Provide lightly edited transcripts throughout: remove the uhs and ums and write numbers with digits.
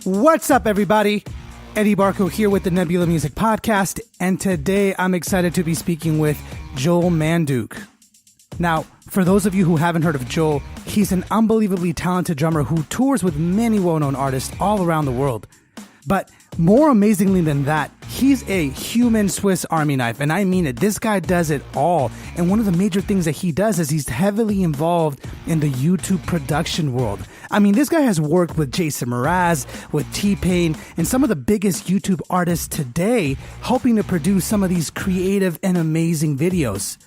What's up, everybody? Eddie Barco here with the Nebula Music Podcast, and today I'm excited to be speaking with Joel Manduke. Now, for those of you who haven't heard of Joel, he's an unbelievably talented drummer who tours with many well-known artists all around the world. But more amazingly than that, he's a human Swiss Army knife, and I mean it. This guy does it all, and one of the major things that he does is he's heavily involved in the YouTube production world. I mean, this guy has worked with Jason Mraz, with T-Pain, and some of the biggest YouTube artists today, helping to produce some of these creative and amazing videos.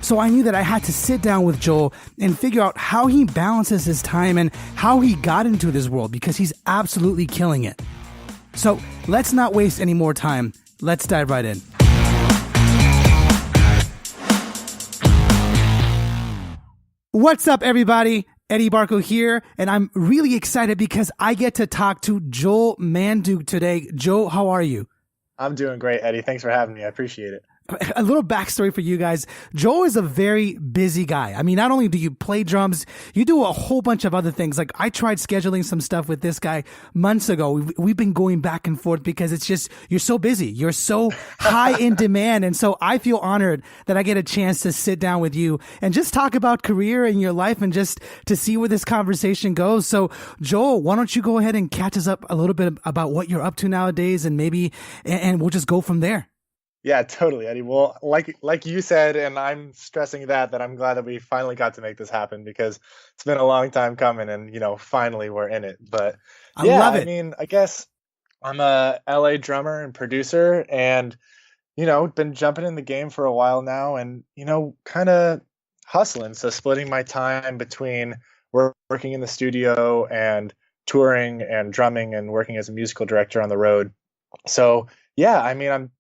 So I knew that I had to sit down with Joel and figure out how he balances his time and how he got into this world, because he's absolutely killing it. So let's not waste any more time. Let's dive right in. What's up, everybody? Eddie Barco here, and I'm really excited because I get to talk to Joel Manduke today. Joe, how are you? I'm doing great, Eddie. Thanks for having me. I appreciate it. A little backstory for you guys. Joel is a very busy guy. I mean, not only do you play drums, you do a whole bunch of other things. Like, I tried scheduling some stuff with this guy months ago. We've been going back and forth because it's just, you're so busy. You're so high in demand. And so I feel honored that I get a chance to sit down with you and just talk about career and your life and just to see where this conversation goes. So Joel, why don't you go ahead and catch us up a little bit about what you're up to nowadays, and and we'll just go from there. Yeah, totally, Eddie. Well, like you said, and I'm stressing that I'm glad that we finally got to make this happen, because it's been a long time coming, and finally we're in it. But I love it. I mean, I guess I'm a LA drummer and producer, and been jumping in the game for a while now, and kind of hustling. So splitting my time between working in the studio and touring and drumming and working as a musical director on the road. So yeah, I mean, I'm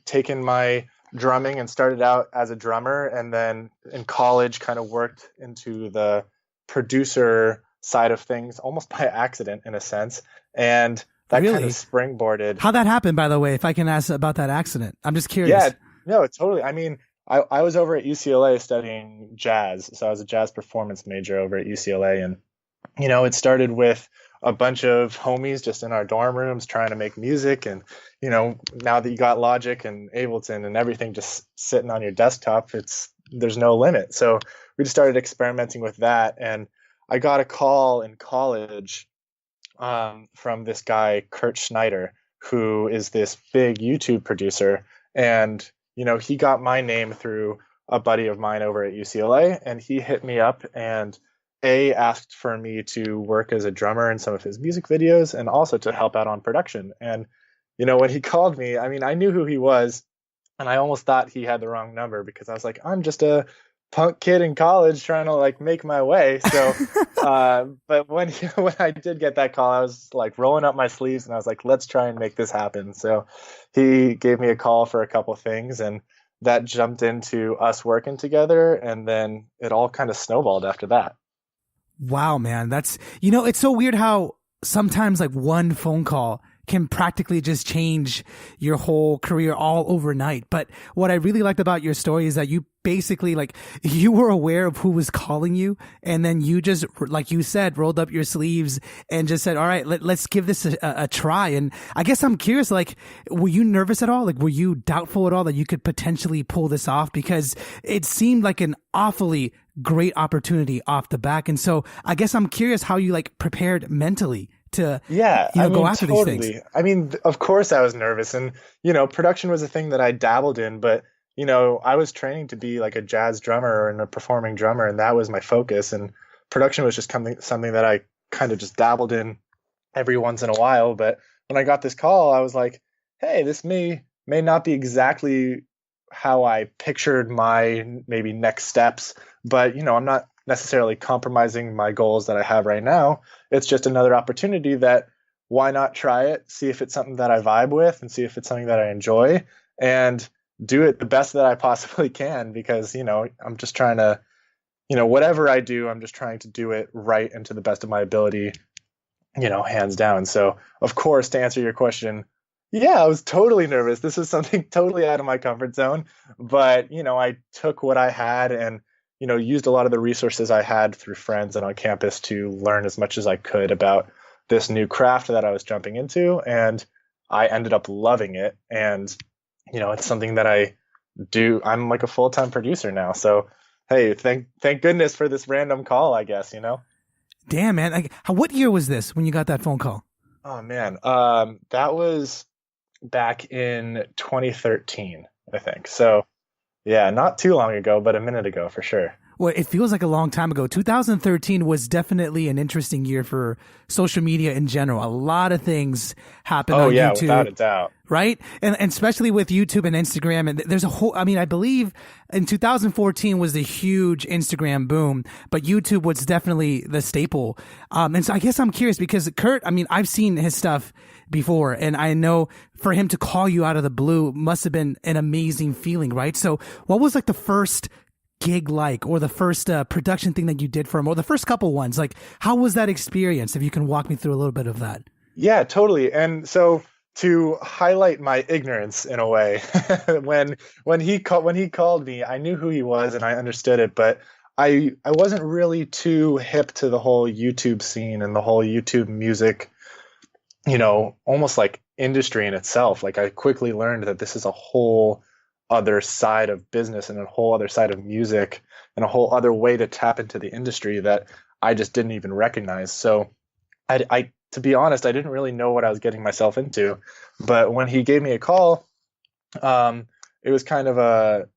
taken my drumming and started out as a drummer, and then in college kind of worked into the producer side of things almost by accident in a sense. And that kind of springboarded. How'd that happen, by the way, if I can ask about that accident? I'm just curious. Yeah, no, totally. I mean, I was over at UCLA studying jazz. So I was a jazz performance major over at UCLA. And, it started with a bunch of homies just in our dorm rooms trying to make music. And, now that you got Logic and Ableton and everything just sitting on your desktop, there's no limit. So we just started experimenting with that. And I got a call in college from this guy, Kurt Schneider, who is this big YouTube producer. And, he got my name through a buddy of mine over at UCLA, and he hit me up and asked for me to work as a drummer in some of his music videos and also to help out on production. And, when he called me, I mean, I knew who he was, and I almost thought he had the wrong number, because I was like, I'm just a punk kid in college trying to make my way. So, but when I did get that call, I was like rolling up my sleeves and I was like, let's try and make this happen. So he gave me a call for a couple things, and that jumped into us working together. And then it all kind of snowballed after that. Wow, man. That's, it's so weird how sometimes one phone call can practically just change your whole career all overnight. But what I really liked about your story is that you basically you were aware of who was calling you, and then you just, like you said, rolled up your sleeves and just said, all right, let's give this a try. And I guess I'm curious, were you nervous at all? Were you doubtful at all that you could potentially pull this off? Because it seemed like an awfully great opportunity off the back. And so I guess I'm curious how you prepared mentally to go after these things. I mean, of course I was nervous, and production was a thing that I dabbled in, but I was training to be a jazz drummer and a performing drummer, and that was my focus, and production was just something that I kind of just dabbled in every once in a while. But when I got this call, I was like, hey, this may not be exactly how I pictured my maybe next steps, but I'm not necessarily compromising my goals that I have right now. It's just another opportunity that, why not try it, see if it's something that I vibe with, and see if it's something that I enjoy, and do it the best that I possibly can, because, I'm just trying to, whatever I do, I'm just trying to do it right and to the best of my ability, hands down. So, of course, to answer your question, yeah, I was totally nervous. This was something totally out of my comfort zone, but, I took what I had and, used a lot of the resources I had through friends and on campus to learn as much as I could about this new craft that I was jumping into, and I ended up loving it. And, it's something that I do. I'm like a full-time producer now. So, hey, thank goodness for this random call, I guess. Damn, man. Like, what year was this when you got that phone call? Oh man. That was back in 2013, I think. So, yeah, not too long ago, but a minute ago for sure. Well, it feels like a long time ago. 2013 was definitely an interesting year for social media in general. A lot of things happened on yeah, YouTube. without a doubt. Right? And especially with YouTube and Instagram. And there's a whole, I believe in 2014 was the huge Instagram boom, but YouTube was definitely the staple. And so I guess I'm curious because Kurt, I've seen his stuff before, and I know for him to call you out of the blue must have been an amazing feeling, right? So what was like the first gig like, or the first production thing that you did for him, or the first couple ones? Like, how was that experience? If you can walk me through a little bit of that. Yeah, totally. And so to highlight my ignorance in a way, when he called me, I knew who he was and I understood it, but I wasn't really too hip to the whole YouTube scene and the whole YouTube music, almost like industry in itself. Like, I quickly learned that this is a whole other side of business and a whole other side of music and a whole other way to tap into the industry that I just didn't even recognize. So I to be honest, I didn't really know what I was getting myself into. But when he gave me a call, it was kind of a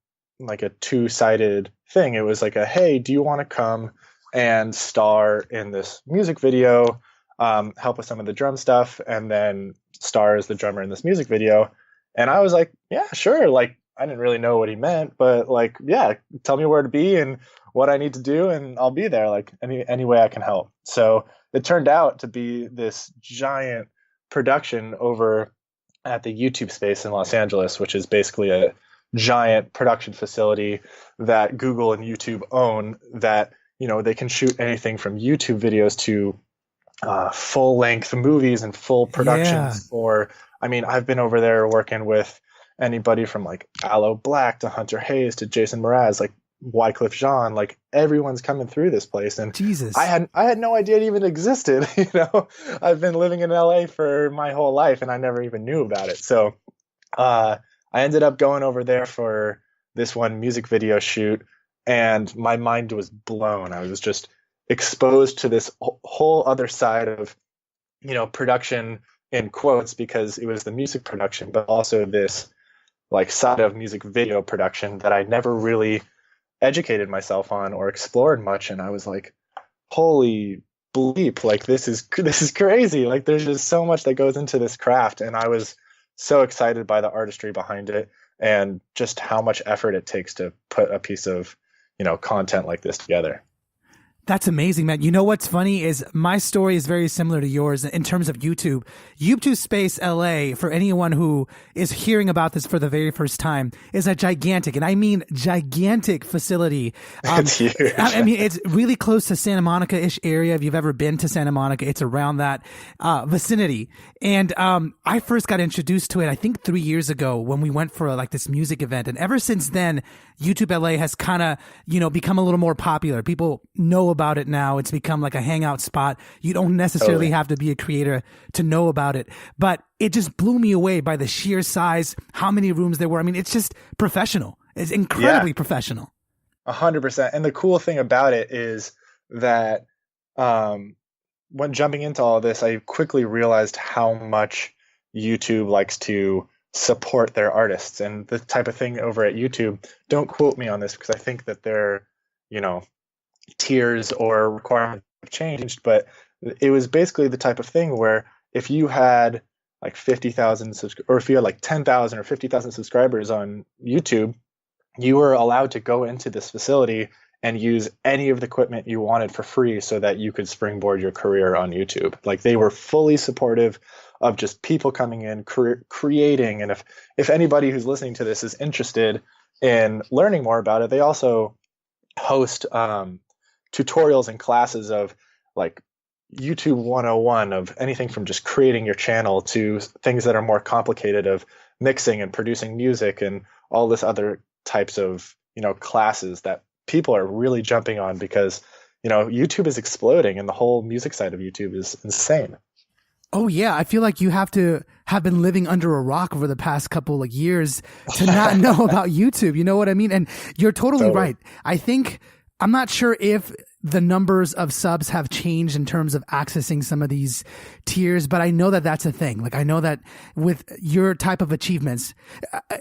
two-sided thing. It was like hey, do you want to come and star in this music video, help with some of the drum stuff, and then star as the drummer in this music video? And I was like, yeah, sure. Like, I didn't really know what he meant, but like, yeah, tell me where to be and what I need to do, and I'll be there. Like, any way I can help. So it turned out to be this giant production over at the YouTube space in Los Angeles, which is basically a giant production facility that Google and YouTube own, that, they can shoot anything from YouTube videos to full length movies and full productions. Or, I've been over there working with anybody from like Aloe Black to Hunter Hayes to Jason Mraz, like Wycliffe Jean, like everyone's coming through this place. And Jesus, I had no idea it even existed. I've been living in LA for my whole life and I never even knew about it. So I ended up going over there for this one music video shoot, and my mind was blown. I was just exposed to this whole other side of, production in quotes, because it was the music production, but also this like side of music video production that I never really educated myself on or explored much. And I was like, holy bleep, like this is crazy. Like, there's just so much that goes into this craft. And I was so excited by the artistry behind it and just how much effort it takes to put a piece of, content like this together. That's amazing, man. You know what's funny is my story is very similar to yours in terms of YouTube. YouTube Space LA, for anyone who is hearing about this for the very first time, is a gigantic, and I mean gigantic facility. It's huge. It's really close to Santa Monica-ish area. If you've ever been to Santa Monica, it's around that vicinity. And I first got introduced to it, I think 3 years ago, when we went for like this music event. And ever since then, YouTube LA has kind of, become a little more popular. People know about it now. It's become like a hangout spot. You don't necessarily have to be a creator to know about it, but it just blew me away by the sheer size, how many rooms there were. It's just professional. It's incredibly professional. 100%. And the cool thing about it is that when jumping into all of this, I quickly realized how much YouTube likes to support their artists. And the type of thing over at YouTube, don't quote me on this because I think that they're, tiers or requirements have changed, but it was basically the type of thing where if you had like 50,000 or if you had like 10,000 or 50,000 subscribers on YouTube, you were allowed to go into this facility and use any of the equipment you wanted for free so that you could springboard your career on YouTube. Like, they were fully supportive of just people coming in, creating. And if anybody who's listening to this is interested in learning more about it, they also host tutorials and classes of like YouTube 101 of anything from just creating your channel to things that are more complicated of mixing and producing music and all this other types of, classes that people are really jumping on because, YouTube is exploding and the whole music side of YouTube is insane. Oh yeah, I feel like you have to have been living under a rock over the past couple of years to not know about YouTube. You know what I mean? And you're totally Totally. right. I think I'm not sure if the numbers of subs have changed in terms of accessing some of these tiers, but I know that that's a thing. Like I know that with your type of achievements,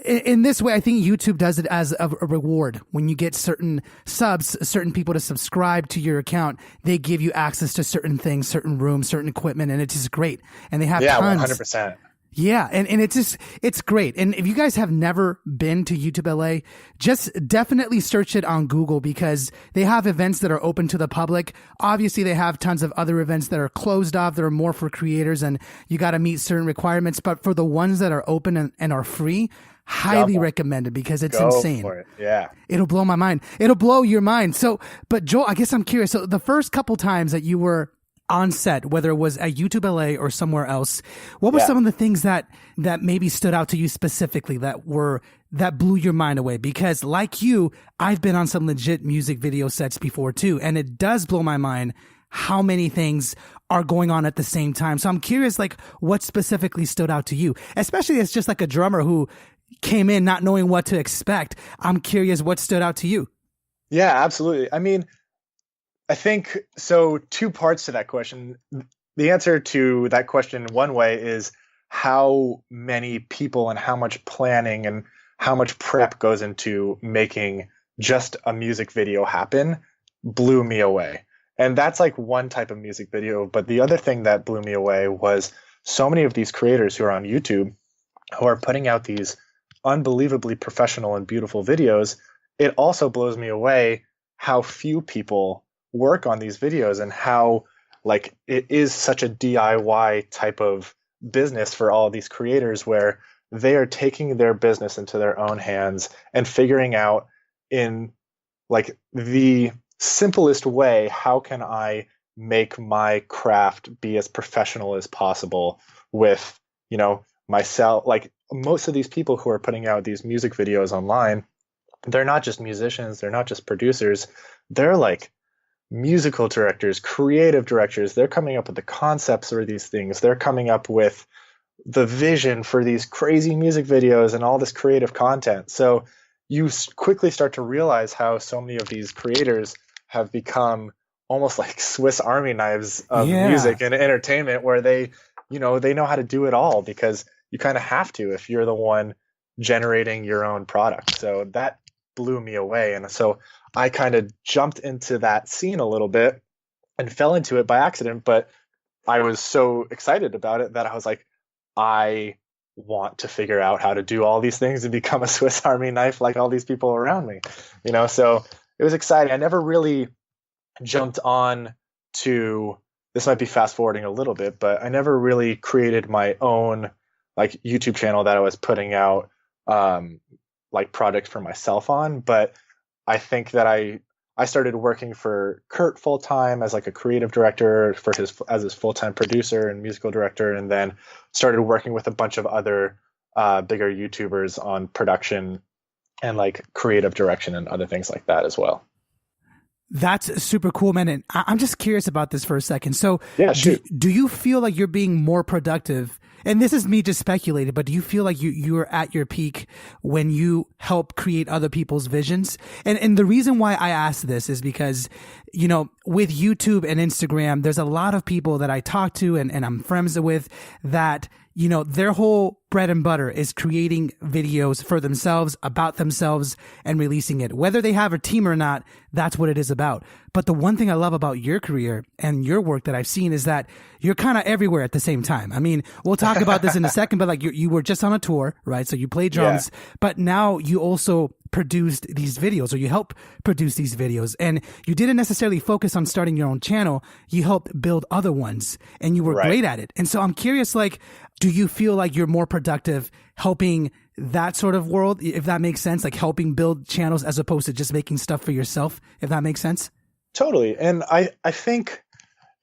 in this way, I think YouTube does it as a reward. When you get certain subs, certain people to subscribe to your account, they give you access to certain things, certain rooms, certain equipment, and it's just great. And they have Yeah, tons. 100%. Yeah, and it's great. And if you guys have never been to YouTube LA, just definitely search it on Google because they have events that are open to the public. Obviously, they have tons of other events that are closed off that are more for creators and you got to meet certain requirements. But for the ones that are open and are free, highly recommended because it's insane. For it. Yeah. It'll blow my mind. It'll blow your mind. So, but Joel, I guess I'm curious. So the first couple times that you were on set, whether it was at YouTube LA or somewhere else, what were some of the things that maybe stood out to you specifically that blew your mind away? Because like you, I've been on some legit music video sets before too, and it does blow my mind how many things are going on at the same time. So I'm curious, like, what specifically stood out to you, especially as just like a drummer who came in not knowing what to expect. I'm curious what stood out to you. Yeah, absolutely. I mean, I think so. Two parts to that question. The answer to that question, one way, is how many people and how much planning and how much prep goes into making just a music video happen blew me away. And that's like one type of music video. But the other thing that blew me away was so many of these creators who are on YouTube who are putting out these unbelievably professional and beautiful videos. It also blows me away how few people work on these videos and how like it is such a DIY type of business for all of these creators where they are taking their business into their own hands and figuring out in like the simplest way, how can I make my craft be as professional as possible with, you know, myself. Like most of these people who are putting out these music videos online, they're not just musicians, they're not just producers, they're like musical directors, creative directors. They're coming up with the concepts for these things. They're coming up with the vision for these crazy music videos and all this creative content. So you quickly start to realize how so many of these creators have become almost like Swiss Army knives of music and entertainment, where they know how to do it all because you kind of have to if you're the one generating your own product. So that blew me away. And so I kind of jumped into that scene a little bit and fell into it by accident, but I was so excited about it that I was like, I want to figure out how to do all these things and become a Swiss Army knife like all these people around me, so it was exciting. I never really jumped on to, this might be fast forwarding a little bit, but I never really created my own like YouTube channel that I was putting out like projects for myself on. But I think that I started working for Kurt full time as like a creative director as his full-time producer and musical director, and then started working with a bunch of other bigger YouTubers on production and like creative direction and other things like that as well. That's super cool, man. And I'm just curious about this for a second. So yeah, shoot. Do you feel like you're being more productive? And this is me just speculating, but do you feel like you're at your peak when you help create other people's visions? And the reason why I ask this is because, with YouTube and Instagram, there's a lot of people that I talk to and I'm friends with that, their whole bread and butter is creating videos for themselves, about themselves, and releasing it. Whether they have a team or not, that's what it is about. But the one thing I love about your career and your work that I've seen is that you're kind of everywhere at the same time. I mean, we'll talk about this in a second, but like you were just on a tour, right? So you play drums, but now you also produced these videos, or you help produce these videos, and you didn't necessarily focus on starting your own channel. You helped build other ones, and you were great at it. And so I'm curious, like, do you feel like you're more productive helping that sort of world, if that makes sense, like helping build channels as opposed to just making stuff for yourself, if that makes sense? Totally. And I think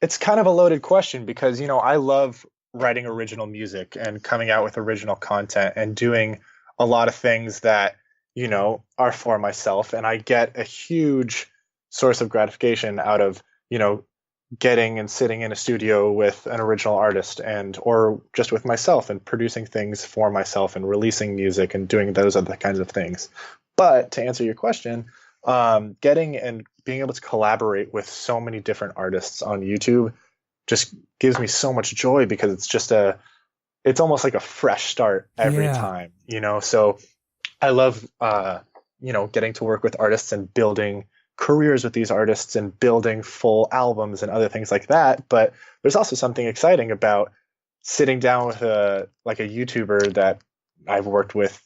it's kind of a loaded question because, I love writing original music and coming out with original content and doing a lot of things that, are for myself. And I get a huge source of gratification out of, getting and sitting in a studio with an original artist and or just with myself and producing things for myself and releasing music and doing those other kinds of things. But to answer your question, getting and being able to collaborate with so many different artists on YouTube just gives me so much joy because it's almost like a fresh start every Yeah. time, So I love, getting to work with artists and building careers with these artists and building full albums and other things like that. But there's also something exciting about sitting down with a YouTuber that I've worked with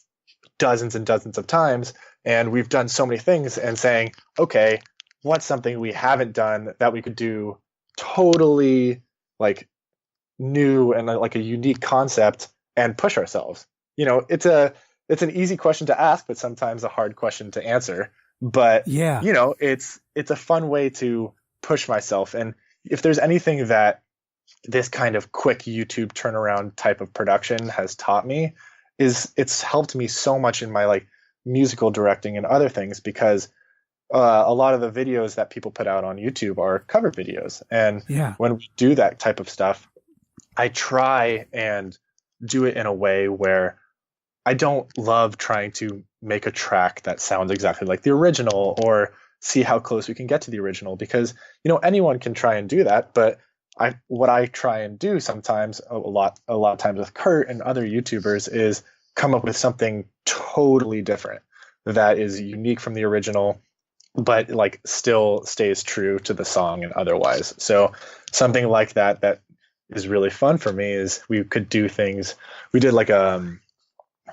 dozens and dozens of times, and we've done so many things, and saying, okay, what's something we haven't done that we could do totally like new and like a unique concept and push ourselves. It's an easy question to ask, but sometimes a hard question to answer. But Yeah. it's a fun way to push myself. And if there's anything that this kind of quick YouTube turnaround type of production has taught me, is it's helped me so much in my like musical directing and other things, because a lot of the videos that people put out on YouTube are cover videos. And Yeah. when we do that type of stuff, I try and do it in a way where I don't love trying to make a track that sounds exactly like the original or see how close we can get to the original, because anyone can try and do that. But what I try and do sometimes, a lot of times with Kurt and other YouTubers, is come up with something totally different that is unique from the original, but like still stays true to the song and otherwise. So something like that is really fun for me is we could do things. We did like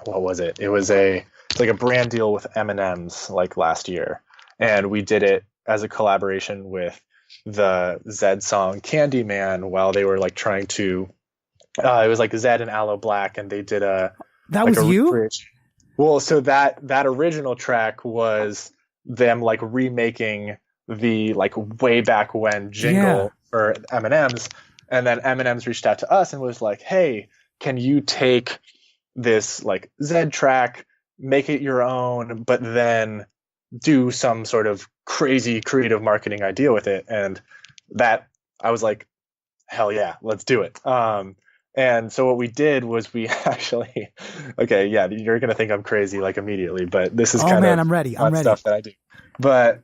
what was it? It's like a brand deal with M&M's like last year, and we did it as a collaboration with the Zed song Candyman, while they were like trying to it was like Zed and Aloe Black, and they did That like was a you? recreation. Well, so that original track was them like remaking the like way back when Yeah. jingle for M&M's, and then M&M's reached out to us and was like, "Hey, can you take this like Zed track, make it your own, but then do some sort of crazy creative marketing idea with it?" And that I was like, hell yeah, let's do it. And so what we did was we actually, okay, yeah, you're gonna think I'm crazy like immediately, but this is Oh kind man, of I'm ready. I'm fun ready. stuff that I do. But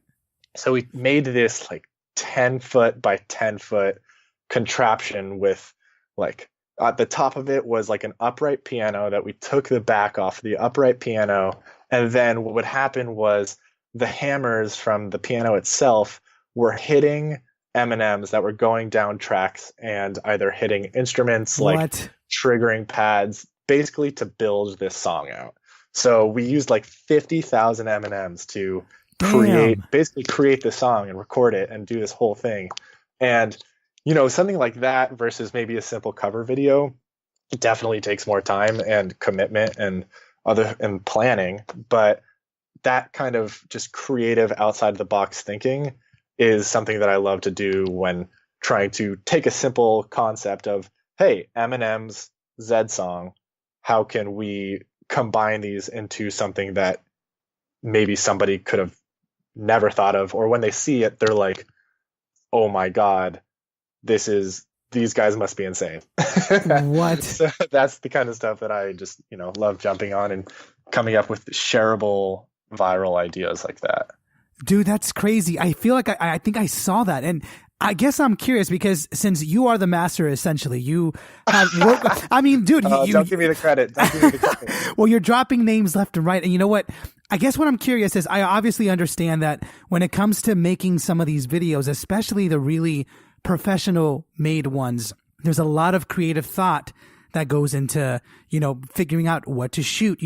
so we made this like 10-foot by 10-foot contraption with like at the top of it was like an upright piano that we took the back off the upright piano, and then what would happen was the hammers from the piano itself were hitting M&Ms that were going down tracks and either hitting instruments like What? triggering pads, basically to build this song out. So we used like 50,000 M&Ms to Damn. basically create the song and record it and do this whole thing. And something like that versus maybe a simple cover video, it definitely takes more time and commitment and planning. But that kind of just creative outside of the box thinking is something that I love to do when trying to take a simple concept of, hey, Eminem's Zed song, how can we combine these into something that maybe somebody could have never thought of, or when they see it, they're like, oh my God, these guys must be insane. What? So that's the kind of stuff that I just, love jumping on and coming up with shareable viral ideas like that. Dude, that's crazy. I feel like I think I saw that. And I guess I'm curious because since you are the master, essentially, you have worked. I mean, dude, don't give me the credit. Don't give me the credit. well, you're dropping names left and right. And you know what? I guess what I'm curious is I obviously understand that when it comes to making some of these videos, especially the really professional made ones, there's a lot of creative thought that goes into, figuring out what to shoot,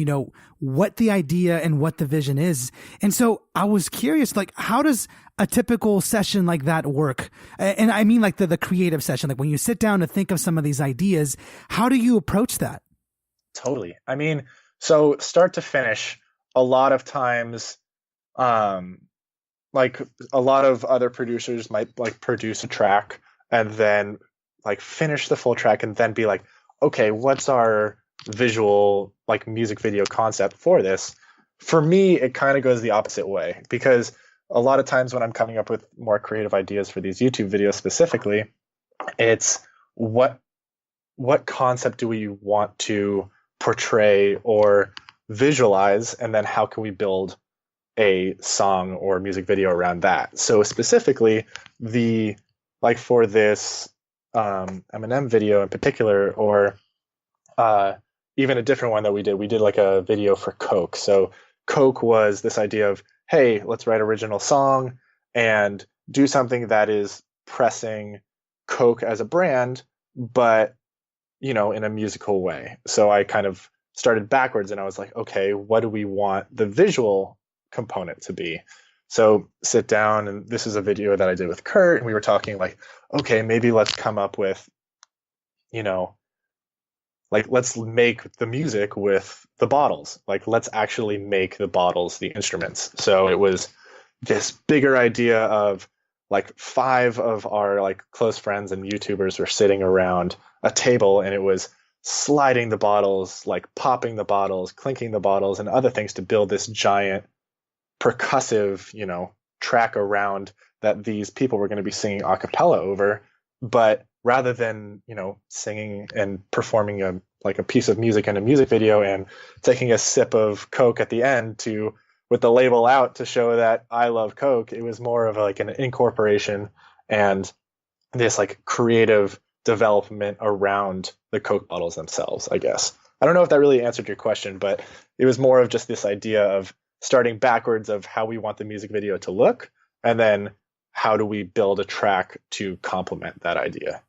what the idea and what the vision is. And so I was curious, like, how does a typical session like that work? And I mean, like the creative session, like when you sit down to think of some of these ideas, how do you approach that? Totally. I mean, so start to finish, a lot of times, like a lot of other producers might like produce a track and then like finish the full track and then be like, okay, what's our visual like music video concept for this? For me, it kind of goes the opposite way, because a lot of times when I'm coming up with more creative ideas for these YouTube videos specifically, it's what concept do we want to portray or visualize, and then how can we build a song or music video around that. So specifically, for this Eminem video in particular, or even a different one that we did like a video for Coke. So Coke was this idea of, hey, let's write original song and do something that is pressing Coke as a brand, but in a musical way. So I kind of started backwards and I was like, okay, what do we want the visual component to be? So sit down, and this is a video that I did with Kurt, and we were talking like, okay, maybe let's come up with, let's make the music with the bottles. Like, let's actually make the bottles the instruments. So it was this bigger idea of like 5 of our like close friends and YouTubers were sitting around a table, and it was sliding the bottles, like popping the bottles, clinking the bottles, and other things to build this giant percussive, track around that these people were going to be singing a cappella over. But rather than, singing and performing a piece of music in a music video and taking a sip of Coke at the end with the label out to show that I love Coke, it was more of like an incorporation and this like creative development around the Coke bottles themselves, I guess. I don't know if that really answered your question, but it was more of just this idea of starting backwards of how we want the music video to look, and then how do we build a track to complement that idea.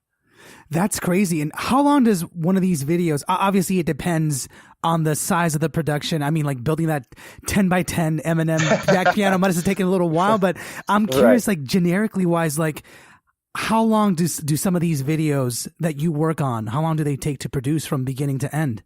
That's crazy. And how long does one of these videos, obviously it depends on the size of the production. I mean, like building that 10 by 10 Eminem back piano might have taken a little while, but I'm curious, right, like generically wise, like how long do some of these videos that you work on, how long do they take to produce from beginning to end?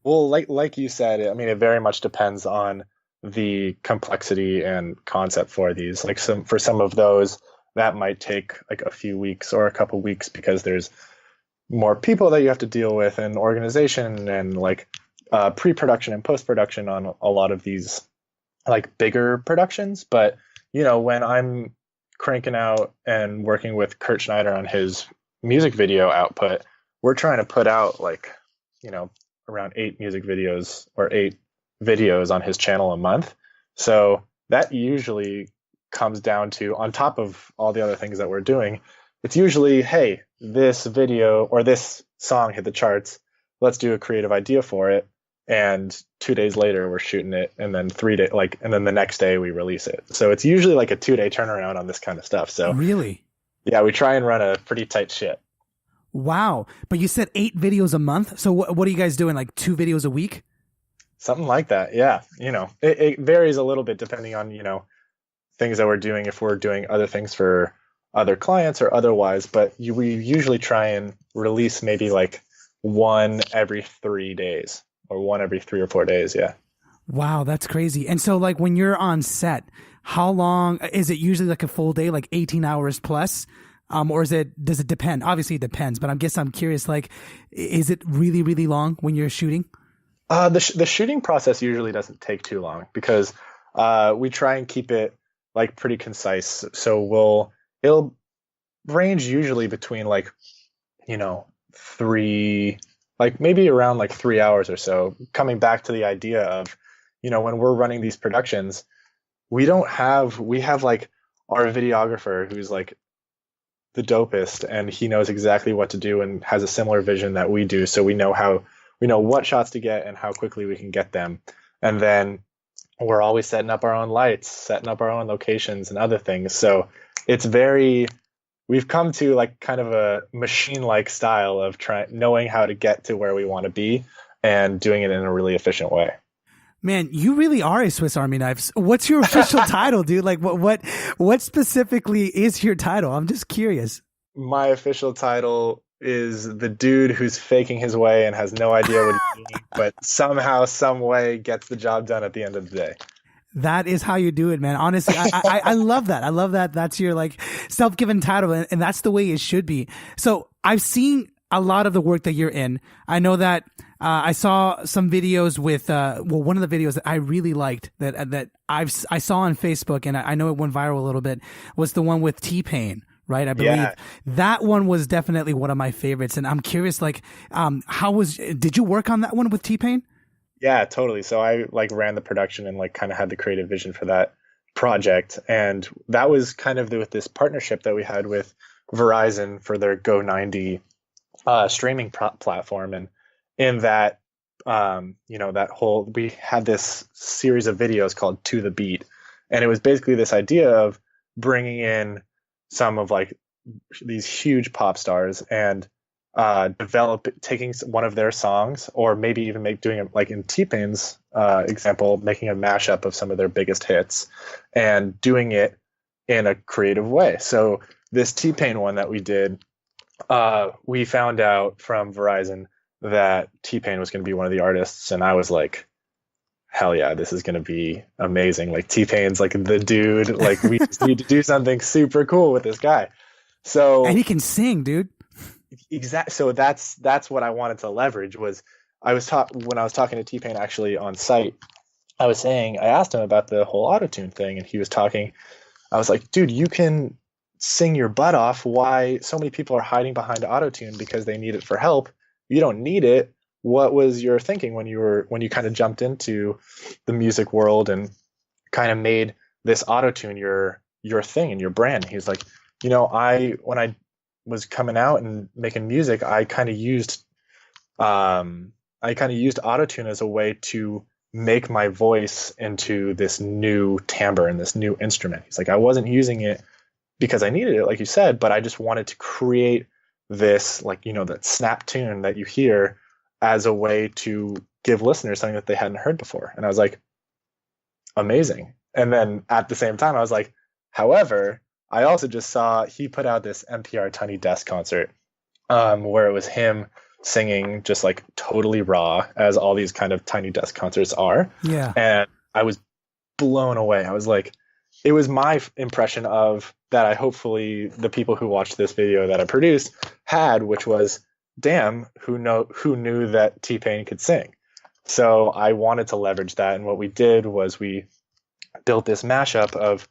Well, like you said, I mean, it very much depends on the complexity and concept for these. Like for some of those, that might take like a few weeks or a couple weeks because there's more people that you have to deal with and organization and like pre-production and post-production on a lot of these like bigger productions. But, when I'm cranking out and working with Kurt Schneider on his music video output, we're trying to put out like, around 8 music videos or 8 videos on his channel a month. So that usually comes down to, on top of all the other things that we're doing, it's usually, hey, this video or this song hit the charts, let's do a creative idea for it. And 2 days later we're shooting it, and then 3 days, and then the next day we release it. So it's usually like a 2-day turnaround on this kind of stuff. So really, yeah, we try and run a pretty tight ship. Wow. But you said 8 videos a month. So what are you guys doing? Like 2 videos a week? Something like that. Yeah. It varies a little bit depending on, things that we're doing, if we're doing other things for other clients or otherwise, but we usually try and release maybe like 1 every 3 days or 1 every 3 or 4 days. Yeah. Wow. That's crazy. And so like when you're on set, how long is it? Usually like a full day, like 18 hours plus? Or does it depend? Obviously it depends, but I'm curious, like, is it really, really long when you're shooting? The shooting process usually doesn't take too long because we try and keep it like pretty concise. So it'll range usually between like, 3, like maybe around like 3 hours or so. Coming back to the idea of, when we're running these productions, we have like our videographer who's like the dopest, and he knows exactly what to do and has a similar vision that we do. So we know what shots to get and how quickly we can get them. And then we're always setting up our own lights, setting up our own locations and other things. So we've come to like kind of a machine-like style of knowing how to get to where we want to be and doing it in a really efficient way. Man, you really are a Swiss Army knife. What's your official title, dude? Like what specifically is your title? I'm just curious. My official title is the dude who's faking his way and has no idea what he's doing, but somehow, some way gets the job done at the end of the day. That is how you do it, man. Honestly, I love that. I love that. That's your like self-given title, and that's the way it should be. So I've seen a lot of the work that you're in. I know that I saw some videos with one of the videos that I really liked that I saw on Facebook, and I know it went viral a little bit, was the one with T-Pain. Right, I believe that one was definitely one of my favorites, and I'm curious, like, did you work on that one with T-Pain? Yeah, totally. So I like ran the production and like kind of had the creative vision for that project, and that was kind of with this partnership that we had with Verizon for their Go 90 streaming platform, and in that, that whole we had this series of videos called To the Beat, and it was basically this idea of bringing in some of like these huge pop stars and taking one of their songs, or maybe even doing it like in T-Pain's example, making a mashup of some of their biggest hits and doing it in a creative way. So this T-Pain one that we did, we found out from Verizon that T-Pain was going to be one of the artists, and I was like, hell yeah, this is going to be amazing. Like T-Pain's like the dude, like we just need to do something super cool with this guy. So, and he can sing, dude. Exactly. So that's what I wanted to leverage. Was when I was talking to T-Pain actually on site, I asked him about the whole autotune thing, and he was talking. I was like, dude, you can sing your butt off. Why so many people are hiding behind autotune because they need it for help? You don't need it. What was your thinking when you kind of jumped into the music world and kind of made this autotune your thing and your brand? He's like, when I was coming out and making music, I kind of used autotune as a way to make my voice into this new timbre and this new instrument. He's like, I wasn't using it because I needed it, like you said, but I just wanted to create this, like, that snap tune that you hear as a way to give listeners something that they hadn't heard before. And I was like, amazing. And then at the same time, I was like, however, I also just saw he put out this NPR Tiny Desk concert where it was him singing just like totally raw, as all these kind of Tiny Desk concerts are. Yeah. And I was blown away. I was like, it was my impression of that I hopefully the people who watched this video that I produced had, which was, damn, who knew that T-Pain could sing. So I wanted to leverage that, and what we did was we built this mashup of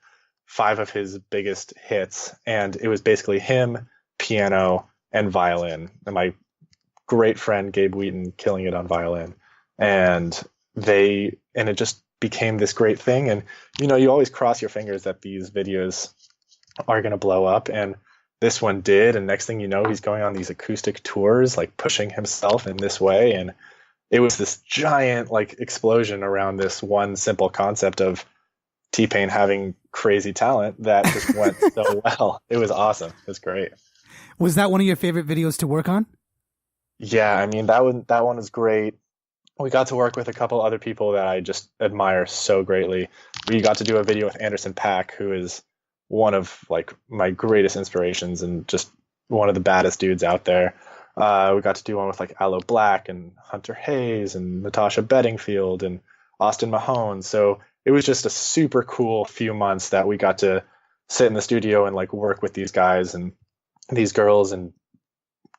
5 of his biggest hits, and it was basically him, piano, and violin, and my great friend Gabe Wheaton killing it on violin, and it just became this great thing. And you always cross your fingers that these videos are going to blow up, and this one did. And next thing you know, he's going on these acoustic tours, like pushing himself in this way. And it was this giant like explosion around this one simple concept of T-Pain having crazy talent that just went so well. It was awesome. It was great. Was that one of your favorite videos to work on? Yeah, I mean, that one is great. We got to work with a couple other people that I just admire so greatly. We got to do a video with Anderson .Paak, who is one of like my greatest inspirations and just one of the baddest dudes out there. We got to do one with like Aloe Black and Hunter Hayes and Natasha Bedingfield and Austin Mahone. So it was just a super cool few months that we got to sit in the studio and like work with these guys and these girls and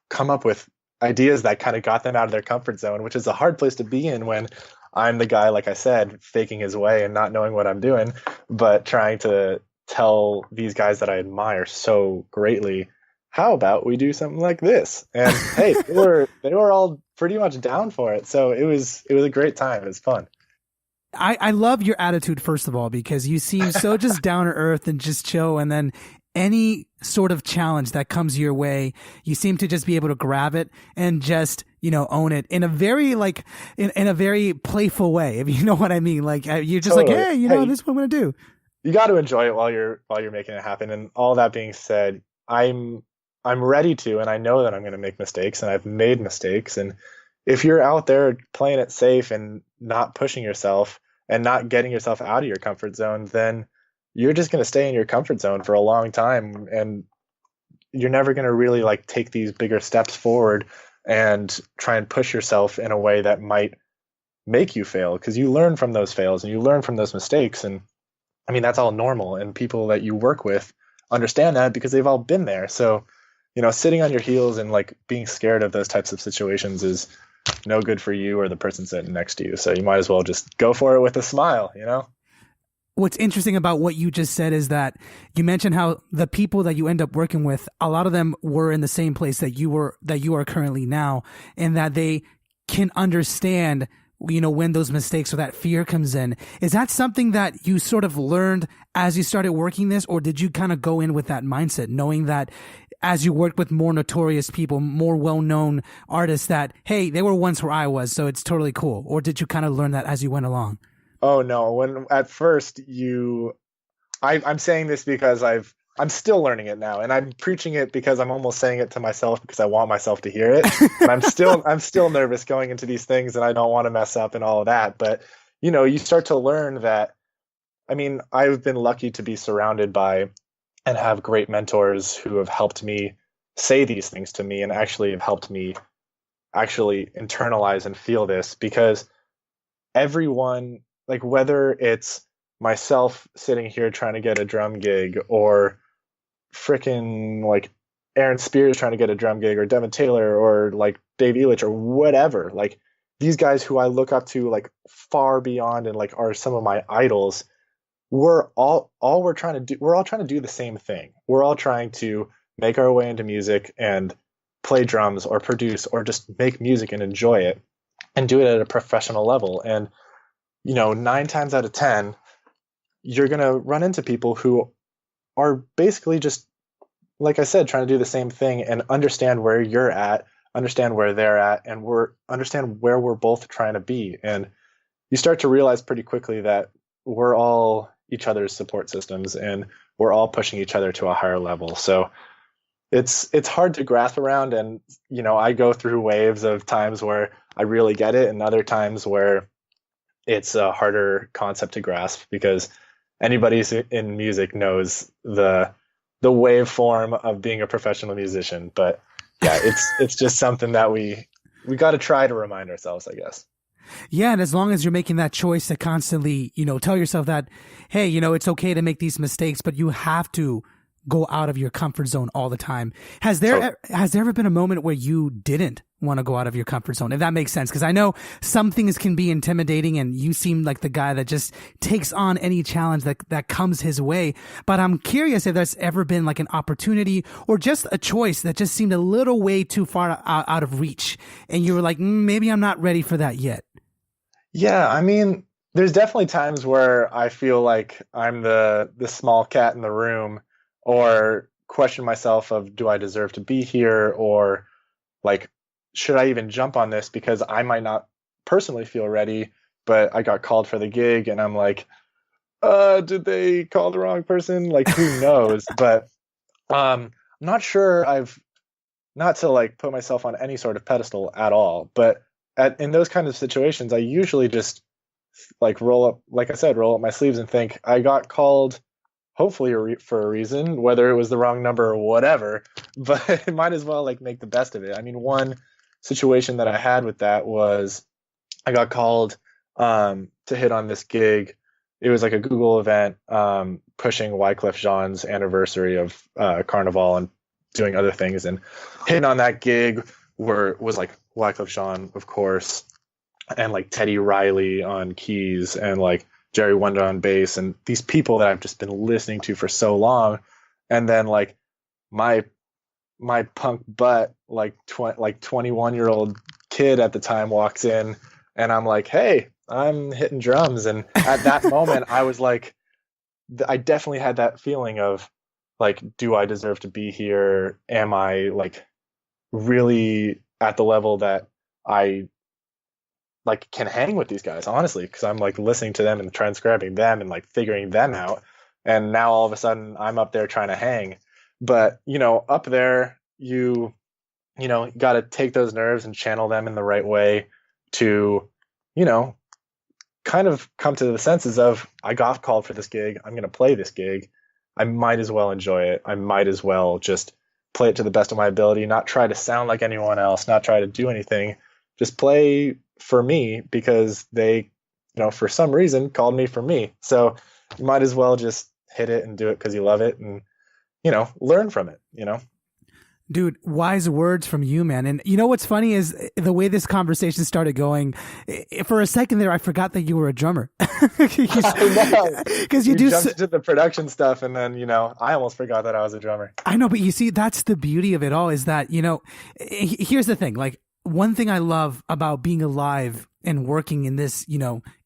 come up with ideas that kind of got them out of their comfort zone, which is a hard place to be in when I'm the guy, like I said, faking his way and not knowing what I'm doing, but trying to tell these guys that I admire so greatly, how about we do something like this? And hey, they were all pretty much down for it. So it was a great time. It was fun. I love your attitude, first of all, because you seem so just down to earth and just chill. And then any sort of challenge that comes your way, you seem to just be able to grab it and just, own it in a very in a very playful way, if you know what I mean. Like you're just totally. Like, hey, this is what I'm going to do. You got to enjoy it while you're making it happen. And all that being said, I'm ready to, and I know that I'm going to make mistakes, and I've made mistakes. And if you're out there playing it safe and not pushing yourself and not getting yourself out of your comfort zone, then you're just going to stay in your comfort zone for a long time, and you're never going to really like take these bigger steps forward and try and push yourself in a way that might make you fail, because you learn from those fails and you learn from those mistakes. And I mean, that's all normal, and people that you work with understand that because they've all been there. So, sitting on your heels and like being scared of those types of situations is no good for you or the person sitting next to you. So you might as well just go for it with a smile, you know? What's interesting about what you just said is that you mentioned how the people that you end up working with, a lot of them were in the same place that you are currently now, and that they can understand, when those mistakes or that fear comes in. Is that something that you sort of learned as you started working this, or did you kind of go in with that mindset, knowing that as you worked with more notorious people, more well-known artists, that, hey, they were once where I was, so it's totally cool? Or did you kind of learn that as you went along? Oh no, when at first I'm saying this because I'm still learning it now, and I'm preaching it because I'm almost saying it to myself because I want myself to hear it. But I'm still nervous going into these things, and I don't want to mess up and all of that. But you start to learn that. I mean, I've been lucky to be surrounded by and have great mentors who have helped me say these things to me and actually have helped me actually internalize and feel this, because everyone, like, whether it's myself sitting here trying to get a drum gig, or freaking like Aaron Spears trying to get a drum gig, or Devin Taylor, or like Dave Elich, or whatever, like these guys who I look up to like far beyond and like are some of my idols, we're all trying to do the same thing. We're all trying to make our way into music and play drums or produce or just make music and enjoy it and do it at a professional level. And 9 times out of 10, you're going to run into people who are basically just, like I said, trying to do the same thing and understand where you're at, understand where they're at, and understand where we're both trying to be. And you start to realize pretty quickly that we're all each other's support systems, and we're all pushing each other to a higher level. So it's hard to grasp around. And I go through waves of times where I really get it, and other times where it's a harder concept to grasp, because anybody who's in music knows the waveform of being a professional musician. But yeah, it's just something that we got to try to remind ourselves, I guess. Yeah, and as long as you're making that choice to constantly, tell yourself that, hey, it's okay to make these mistakes, but you have to go out of your comfort zone all the time. Has there ever been a moment where you didn't want to go out of your comfort zone, if that makes sense? Because I know some things can be intimidating, and you seem like the guy that just takes on any challenge that comes his way. But I'm curious if there's ever been like an opportunity or just a choice that just seemed a little way too far out of reach, and you were like, maybe I'm not ready for that yet. Yeah, I mean, there's definitely times where I feel like I'm the small cat in the room, or question myself of, do I deserve to be here, or like, should I even jump on this, because I might not personally feel ready, but I got called for the gig, and I'm like, did they call the wrong person? Like, who knows? But I'm not sure. Not to like put myself on any sort of pedestal at all, but in those kind of situations, I usually just like roll up my sleeves and think, I got called hopefully for a reason, whether it was the wrong number or whatever, but it might as well like make the best of it. I mean, one situation that I had with that was I got called to hit on this gig. It was like a Google event pushing Wyclef Jean's anniversary of Carnival and doing other things, and hitting on that gig was like Wyclef Jean, of course, and like Teddy Riley on keys, and like Jerry Wonder on bass, and these people that I've just been listening to for so long. And then like my punk butt, like 21-year-old kid at the time, walks in, and I'm like, hey, I'm hitting drums. And at that moment, I was like, I definitely had that feeling of like, do I deserve to be here? Am I like really at the level that I like can hang with these guys, honestly? Because I'm like listening to them and transcribing them and like figuring them out, and now all of a sudden I'm up there trying to hang. But up there, you got to take those nerves and channel them in the right way to kind of come to the senses of, I got called for this gig, I'm going to play this gig, I might as well enjoy it, I might as well just play it to the best of my ability, not try to sound like anyone else, not try to do anything, just play for me, because they, for some reason called me for me. So you might as well just hit it and do it because you love it, and, learn from it. Dude, wise words from you, man. And you know what's funny is the way this conversation started going. For a second there, I forgot that you were a drummer. Because you do jumped into the production stuff, and then I almost forgot that I was a drummer. I know, but you see, that's the beauty of it all. Is that here's the thing. Like, one thing I love about being alive and working in this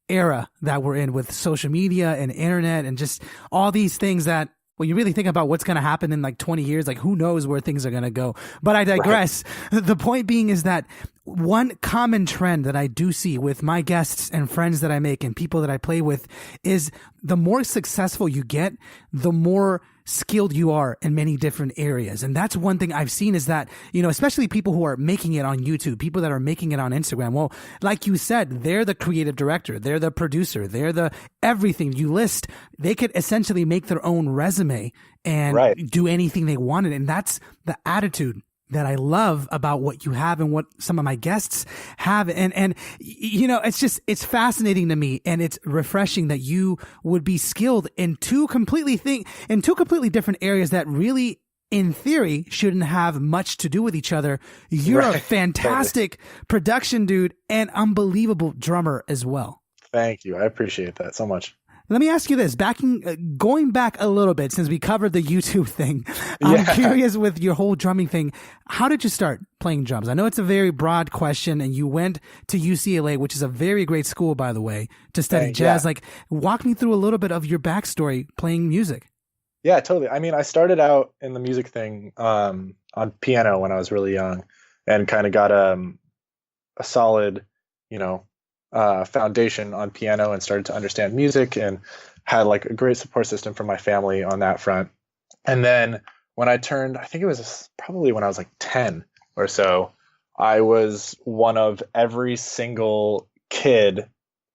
era that we're in with social media and internet and just all these things that, when you really think about what's going to happen in like 20 years, like who knows where things are going to go. But I digress. Right. The point being is that one common trend that I do see with my guests and friends that I make and people that I play with is the more successful you get, the more skilled you are in many different areas. And that's one thing I've seen is that, especially people who are making it on YouTube, people that are making it on Instagram. Well, like you said, they're the creative director, they're the producer, they're the everything you list. They could essentially make their own resume and do anything they wanted. And that's the attitude that I love about what you have and what some of my guests have. And it's fascinating to me, and it's refreshing that you would be skilled in two completely different areas that really, in theory, shouldn't have much to do with each other. You're a fantastic production dude and unbelievable drummer as well. Thank you. I appreciate that so much. Let me ask you this, going back a little bit, since we covered the YouTube thing, I'm curious with your whole drumming thing, how did you start playing drums? I know it's a very broad question, and you went to UCLA, which is a very great school, by the way, to study jazz. Like, walk me through a little bit of your backstory playing music. Yeah, totally. I mean, I started out in the music thing on piano when I was really young, and kind of got a solid, foundation on piano, and started to understand music, and had like a great support system from my family on that front. And then when I turned, I think it was probably when I was like 10 or so, I was one of every single kid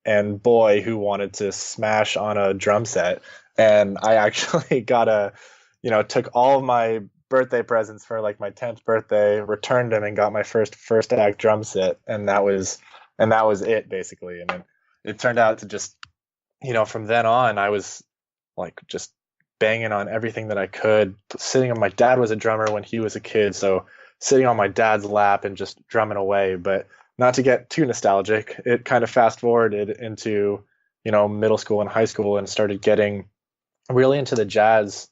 and boy who wanted to smash on a drum set. And I actually took all of my birthday presents for like my 10th birthday, returned them, and got my first act drum set. And that was it, basically. And then it turned out to just, from then on, I was like just banging on everything that I could. My dad was a drummer when he was a kid, so sitting on my dad's lap and just drumming away. But not to get too nostalgic, it kind of fast forwarded into, middle school and high school, and started getting really into the jazz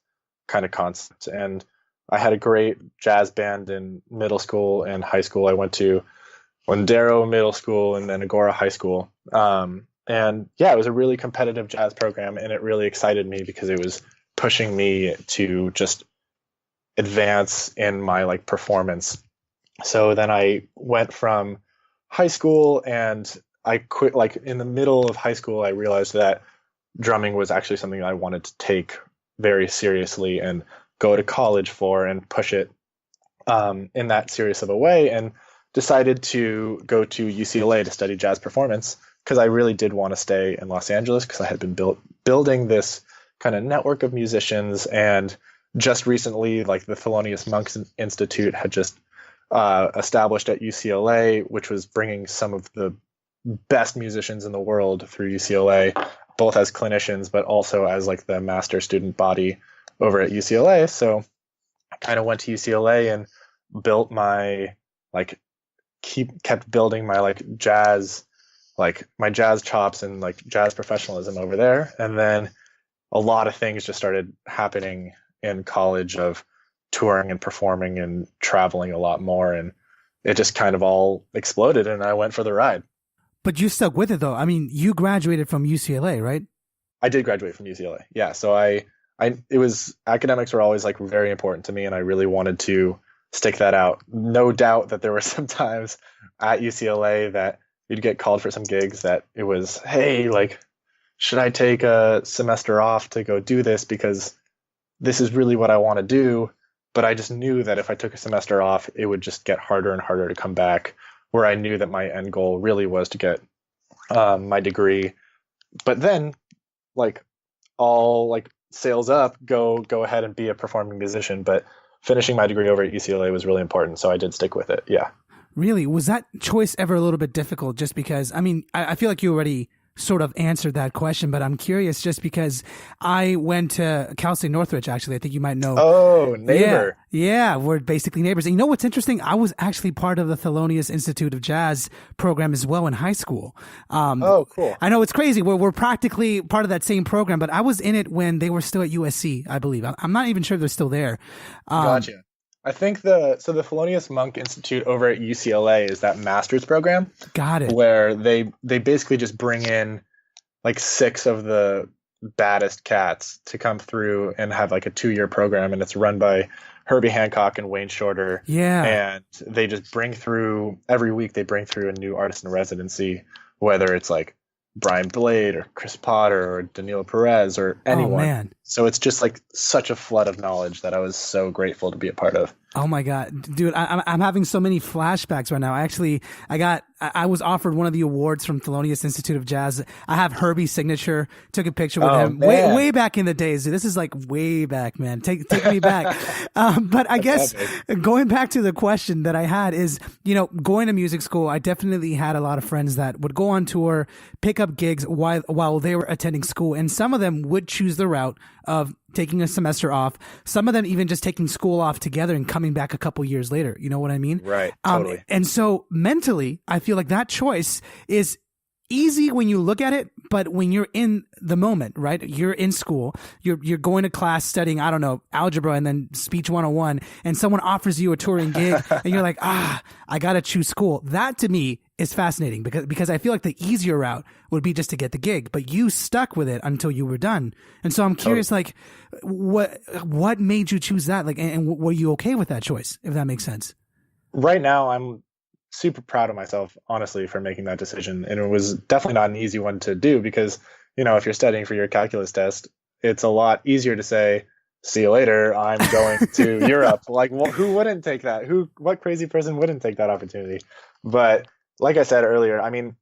kind of concept. And I had a great jazz band in middle school and high school. I went to Wandero Middle School and then Agora High School. It was a really competitive jazz program, and it really excited me because it was pushing me to just advance in my like performance. So then I went from high school, and I quit. Like in the middle of high school, I realized that drumming was actually something I wanted to take very seriously and go to college for and push it in that serious of a way, and decided to go to UCLA to study jazz performance, because I really did want to stay in Los Angeles, because I had been building this kind of network of musicians. And just recently, like the Thelonious Monk Institute had just established at UCLA, which was bringing some of the best musicians in the world through UCLA, both as clinicians, but also as like the master student body over at UCLA. So I kind of went to UCLA and built my kept building my my jazz chops and like jazz professionalism over there. And then a lot of things just started happening in college, of touring and performing and traveling a lot more, and it just kind of all exploded, and I went for the ride. But you stuck with it though. I mean, you graduated from UCLA, right? I did graduate from UCLA. Yeah. So academics were always like very important to me, and I really wanted to stick that out. No doubt that there were some times at UCLA that you'd get called for some gigs that it was, hey, like, should I take a semester off to go do this, because this is really what I want to do. But I just knew that if I took a semester off, it would just get harder and harder to come back, where I knew that my end goal really was to get my degree. But then, like, all like sails up, go ahead and be a performing musician. But finishing my degree over at UCLA was really important, so I did stick with it. Yeah. Really? Was that choice ever a little bit difficult? Just because, I mean, I feel like you already sort of answered that question, but I'm curious just because I went to Cal State Northridge, actually. I think you might know. Oh, neighbor. Yeah, we're basically neighbors. And you know what's interesting? I was actually part of the Thelonious Institute of Jazz program as well in high school. Oh, cool. I know it's crazy. We're practically part of that same program, but I was in it when they were still at USC, I believe. I'm not even sure they're still there. Gotcha. I think the Thelonious Monk Institute over at UCLA is that master's program. Got it. Where they basically just bring in like 6 of the baddest cats to come through and have like a 2-year program, and it's run by Herbie Hancock and Wayne Shorter. Yeah. And they just bring through every week. They bring through a new artist in residency, whether it's like Brian Blade or Chris Potter or Danilo Perez or anyone. Oh, man. So it's just like such a flood of knowledge that I was so grateful to be a part of. Oh my God, dude, I'm having so many flashbacks right now. I was offered one of the awards from Thelonious Institute of Jazz. I have Herbie's signature, took a picture with him way back in the days. Dude, this is like way back, man. Take me back. But I guess going back to the question that I had is, going to music school, I definitely had a lot of friends that would go on tour, pick up gigs while they were attending school. And some of them would choose the route of taking a semester off. Some of them even just taking school off together and coming back a couple years later. You know what I mean? Right. Totally. And so mentally, I feel like that choice is easy when you look at it, but when you're in the moment, right? You're in school, you're going to class studying, I don't know, algebra and then speech 101, and someone offers you a touring gig and you're like, I got to choose school. That to me is fascinating because I feel like the easier route would be just to get the gig, but you stuck with it until you were done. And so I'm curious, like, what made you choose that? Like, and were you okay with that choice, if that makes sense? Right now, I'm super proud of myself, honestly, for making that decision. And it was definitely not an easy one to do because, if you're studying for your calculus test, it's a lot easier to say, see you later, I'm going to Europe. Like, who wouldn't take that? What crazy person wouldn't take that opportunity? But like I said earlier, I mean,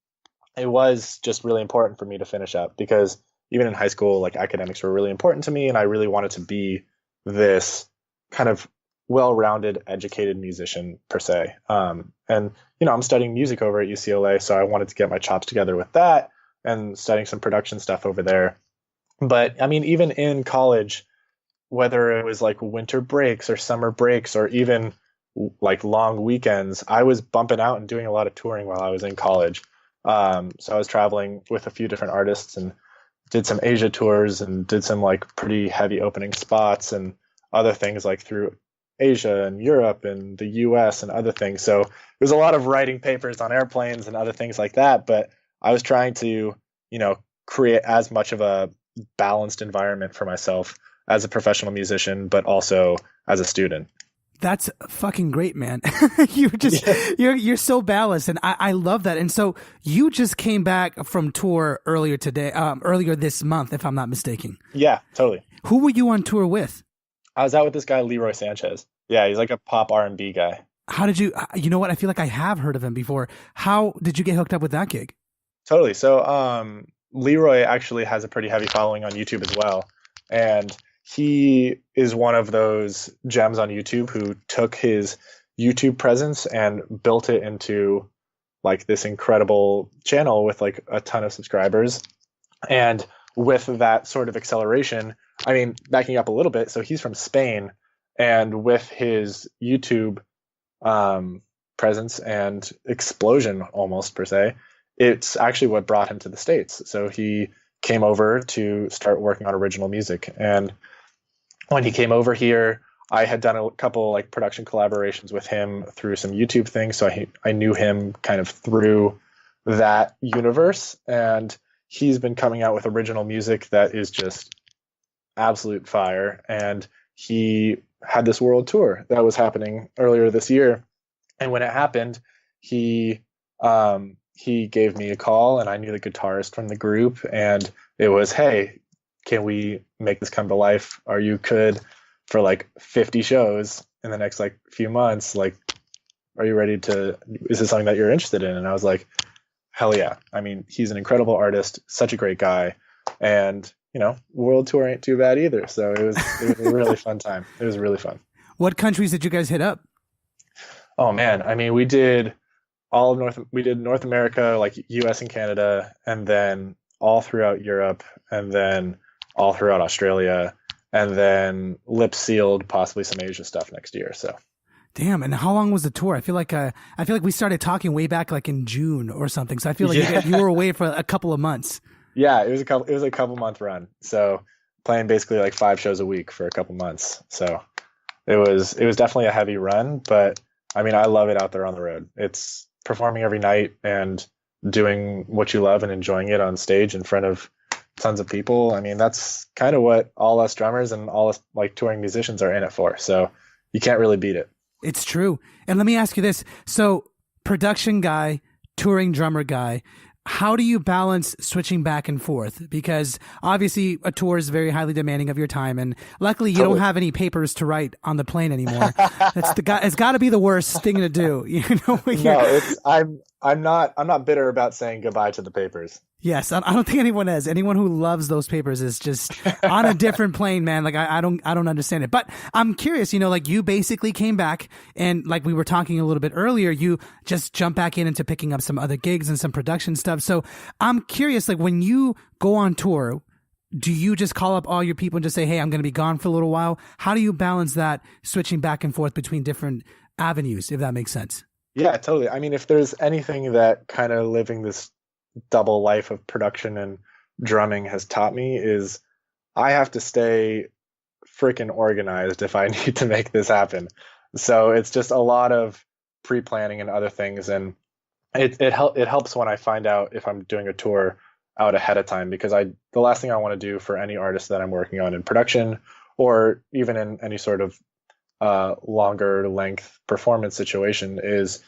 it was just really important for me to finish up because even in high school, like academics were really important to me. And I really wanted to be this kind of well-rounded, educated musician per se. And, I'm studying music over at UCLA, so I wanted to get my chops together with that and studying some production stuff over there. But I mean, even in college, whether it was like winter breaks or summer breaks or even like long weekends, I was bumping out and doing a lot of touring while I was in college. So I was traveling with a few different artists and did some Asia tours and did some like pretty heavy opening spots and other things like through Asia and Europe and the US and other things. So it was a lot of writing papers on airplanes and other things like that. But I was trying to, create as much of a balanced environment for myself as a professional musician, but also as a student. That's fucking great, man. You're so balanced, and I love that. And so you just came back from tour earlier this month, if I'm not mistaken. Yeah, totally. Who were you on tour with? I was out with this guy, Leroy Sanchez. Yeah, he's like a pop R&B guy. How did you know what? I feel like I have heard of him before. How did you get hooked up with that gig? Totally. So Leroy actually has a pretty heavy following on YouTube as well. And he is one of those gems on YouTube who took his YouTube presence and built it into like this incredible channel with like a ton of subscribers. And with that sort of acceleration, I mean, backing up a little bit, so he's from Spain, and with his YouTube presence and explosion almost per se, it's actually what brought him to the States. So he came over to start working on original music. And when he came over here, I had done a couple like production collaborations with him through some YouTube things. So I knew him kind of through that universe. And he's been coming out with original music that is just absolute fire. And he had this world tour that was happening earlier this year. And when it happened, he gave me a call, and I knew the guitarist from the group, and it was, hey, can we make this come to life? Or you could for like 50 shows in the next like few months. Like, are you ready is this something that you're interested in? And I was like, hell yeah. I mean, he's an incredible artist, such a great guy. And, world tour ain't too bad either. So it was a really fun time. It was really fun. What countries did you guys hit up? Oh man. I mean, we did North America, like US and Canada, and then all throughout Europe, and then all throughout Australia, and then lip sealed possibly some Asia stuff next year. So Damn. And how long was the tour? I feel like we started talking way back like in June or something. So I feel like you were away for a couple of months. yeah, it was a couple month run. So playing basically like 5 shows a week for a couple months. So it was definitely a heavy run, but I mean, I love it out there on the road. It's performing every night and doing what you love and enjoying it on stage in front of tons of people. I mean, that's kind of what all us drummers and all us like touring musicians are in it for. So you can't really beat it. It's true. And let me ask you this. So production guy, touring drummer guy, how do you balance switching back and forth? Because obviously a tour is very highly demanding of your time, and luckily you don't have any papers to write on the plane anymore. It's got to be the worst thing to do, you know. No, I'm not bitter about saying goodbye to the papers. Yes, I don't think anyone is. Anyone who loves those papers is just on a different plane, man. Like I don't understand it. But I'm curious, you know, like you basically came back and like we were talking a little bit earlier, you just jumped back into picking up some other gigs and some production stuff. So I'm curious, like when you go on tour, do you just call up all your people and just say, hey, I'm going to be gone for a little while? How do you balance that switching back and forth between different avenues, if that makes sense? Yeah, totally. I mean, if there's anything that kind of living this double life of production and drumming has taught me is I have to stay freaking organized if I need to make this happen. So it's just a lot of pre-planning and other things, and it helps when I find out if I'm doing a tour out ahead of time, because the last thing I want to do for any artist that I'm working on in production or even in any sort of longer length performance situation is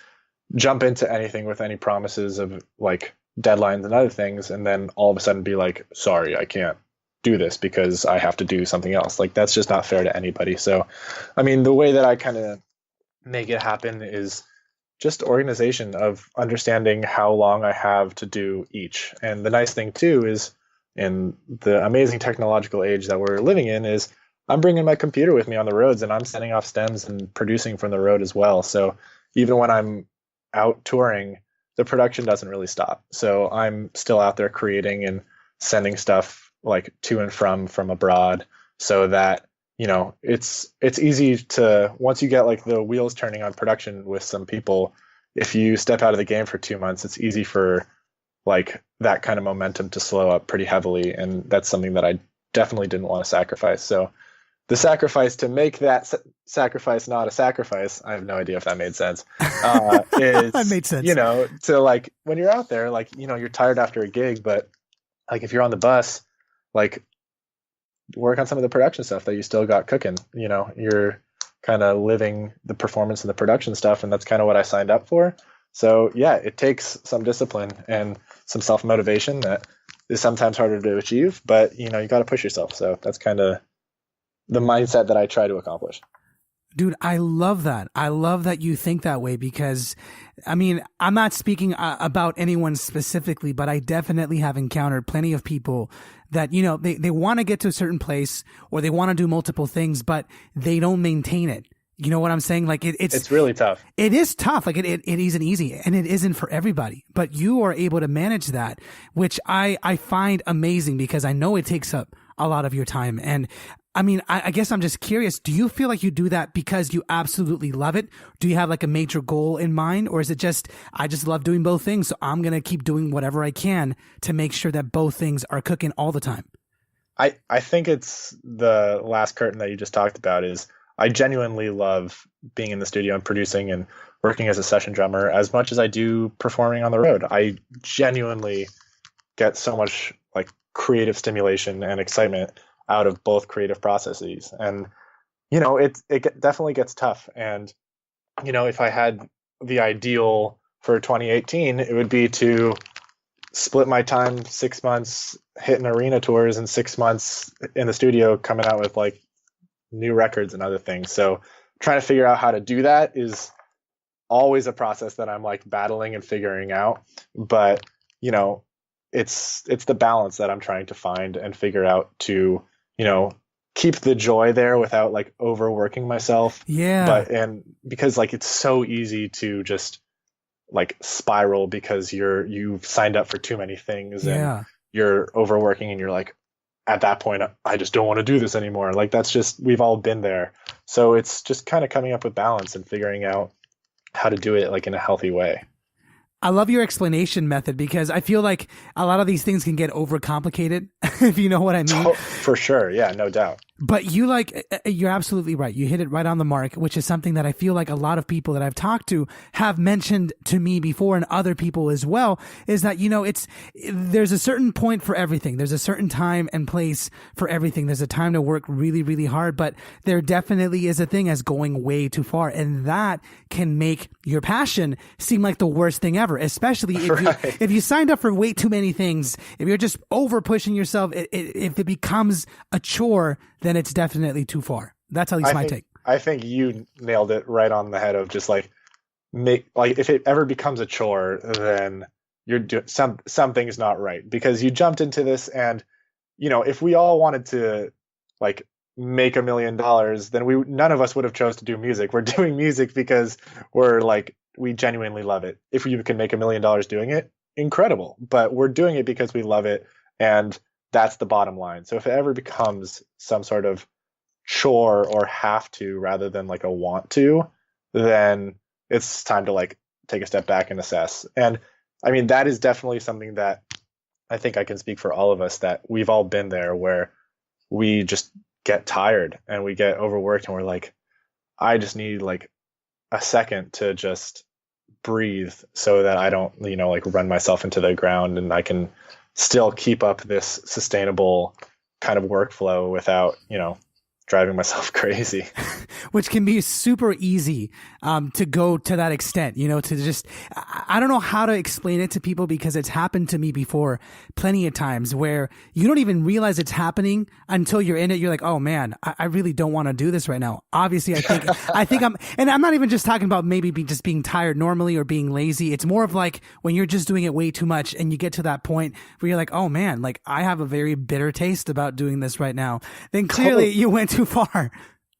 jump into anything with any promises of like deadlines and other things, and then all of a sudden be like, sorry, I can't do this because I have to do something else. Like that's just not fair to anybody. So, I mean, the way that I kind of make it happen is just organization of understanding how long I have to do each. And the nice thing too is in the amazing technological age that we're living in is I'm bringing my computer with me on the roads and I'm sending off stems and producing from the road as well. So even when I'm out touring, the production doesn't really stop. So I'm still out there creating and sending stuff like to and from abroad, so that, you know, it's easy to, once you get like the wheels turning on production with some people, if you step out of the game for 2 months, it's easy for like that kind of momentum to slow up pretty heavily. And that's something that I definitely didn't want to sacrifice. So the sacrifice to make that sacrifice not a sacrifice, I have no idea if that made sense, is, That made sense. you know, to like, when you're out there, like, you know, you're tired after a gig, but like if you're on the bus, like work on some of the production stuff that you still got cooking, you know, you're kind of living the performance and the production stuff. And that's kind of what I signed up for. So yeah, it takes some discipline and some self-motivation that is sometimes harder to achieve, but you know, you got to push yourself. So that's kind of the mindset that I try to accomplish. Dude, I love that. I love that you think that way, because, I mean, I'm not speaking about anyone specifically, but I definitely have encountered plenty of people that, you know, they want to get to a certain place or they want to do multiple things, but they don't maintain it. You know what I'm saying? Like it's really tough. It is tough. Like it isn't easy, and it isn't for everybody, but you are able to manage that, which I find amazing, because I know it takes up a lot of your time. And I mean, I guess I'm just curious, do you feel like you do that because you absolutely love it? Do you have like a major goal in mind? Or is it just, I just love doing both things, so I'm going to keep doing whatever I can to make sure that both things are cooking all the time? I think it's the last curtain that you just talked about. Is I genuinely love being in the studio and producing and working as a session drummer as much as I do performing on the road. I genuinely get so much like creative stimulation and excitement out of both creative processes. And, you know, definitely gets tough. And, you know, if I had the ideal for 2018, it would be to split my time 6 months hitting arena tours and 6 months in the studio coming out with like new records and other things. So trying to figure out how to do that is always a process that I'm like battling and figuring out. But, you know, it's the balance that I'm trying to find and figure out to, you know, keep the joy there without like overworking myself. Yeah. And because like it's so easy to just like spiral because you've signed up for too many things. Yeah. And you're overworking and you're like, at that point, I just don't want to do this anymore. Like that's just, we've all been there. So it's just kind of coming up with balance and figuring out how to do it like in a healthy way. I love your explanation method because I feel like a lot of these things can get overcomplicated, if you know what I mean. Oh, for sure. Yeah, no doubt. But you're absolutely right. You hit it right on the mark, which is something that I feel like a lot of people that I've talked to have mentioned to me before, and other people as well, is that, there's a certain point for everything. There's a certain time and place for everything. There's a time to work really, really hard, but there definitely is a thing as going way too far. And that can make your passion seem like the worst thing ever, especially if you signed up for way too many things. If you're just over pushing yourself, if it becomes a chore, then it's definitely too far. That's at least my take. I think you nailed it right on the head of just like if it ever becomes a chore, then you're doing something's not right, because you jumped into this. And if we all wanted to like make $1 million, then none of us would have chose to do music. We're doing music because we genuinely love it. If you can make $1 million doing it, incredible. But we're doing it because we love it, and that's the bottom line. So if it ever becomes some sort of chore or have to rather than like a want to, then it's time to like take a step back and assess. And I mean, that is definitely something that I think I can speak for all of us, that we've all been there, where we just get tired and we get overworked and we're like, I just need like a second to just breathe so that I don't, like run myself into the ground, and I can still keep up this sustainable kind of workflow without, driving myself crazy. Which can be super easy to go to that extent, to just, I don't know how to explain it to people, because it's happened to me before plenty of times where you don't even realize it's happening until you're in it. You're like, oh man, I really don't want to do this right now. Obviously, I think and I'm not even just talking about maybe just being tired normally or being lazy. It's more of like when you're just doing it way too much and you get to that point where you're like, oh man, like I have a very bitter taste about doing this right now. Then clearly you went too far.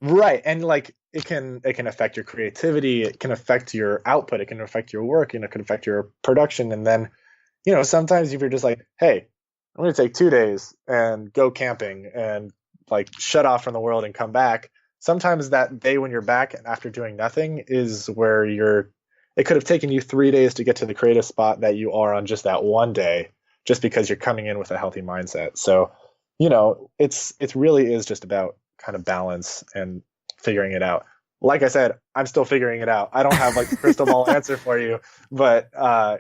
Right. And like it can affect your creativity, it can affect your output, it can affect your work, it can affect your production. And then, sometimes if you're just like, hey, I'm going to take 2 days and go camping and like shut off from the world and come back. Sometimes that day when you're back and after doing nothing is where it could have taken you 3 days to get to the creative spot that you are on just that one day, just because you're coming in with a healthy mindset. So, it really is just about kind of balance and figuring it out. Like I said, I'm still figuring it out. I don't have like the crystal ball answer for you, but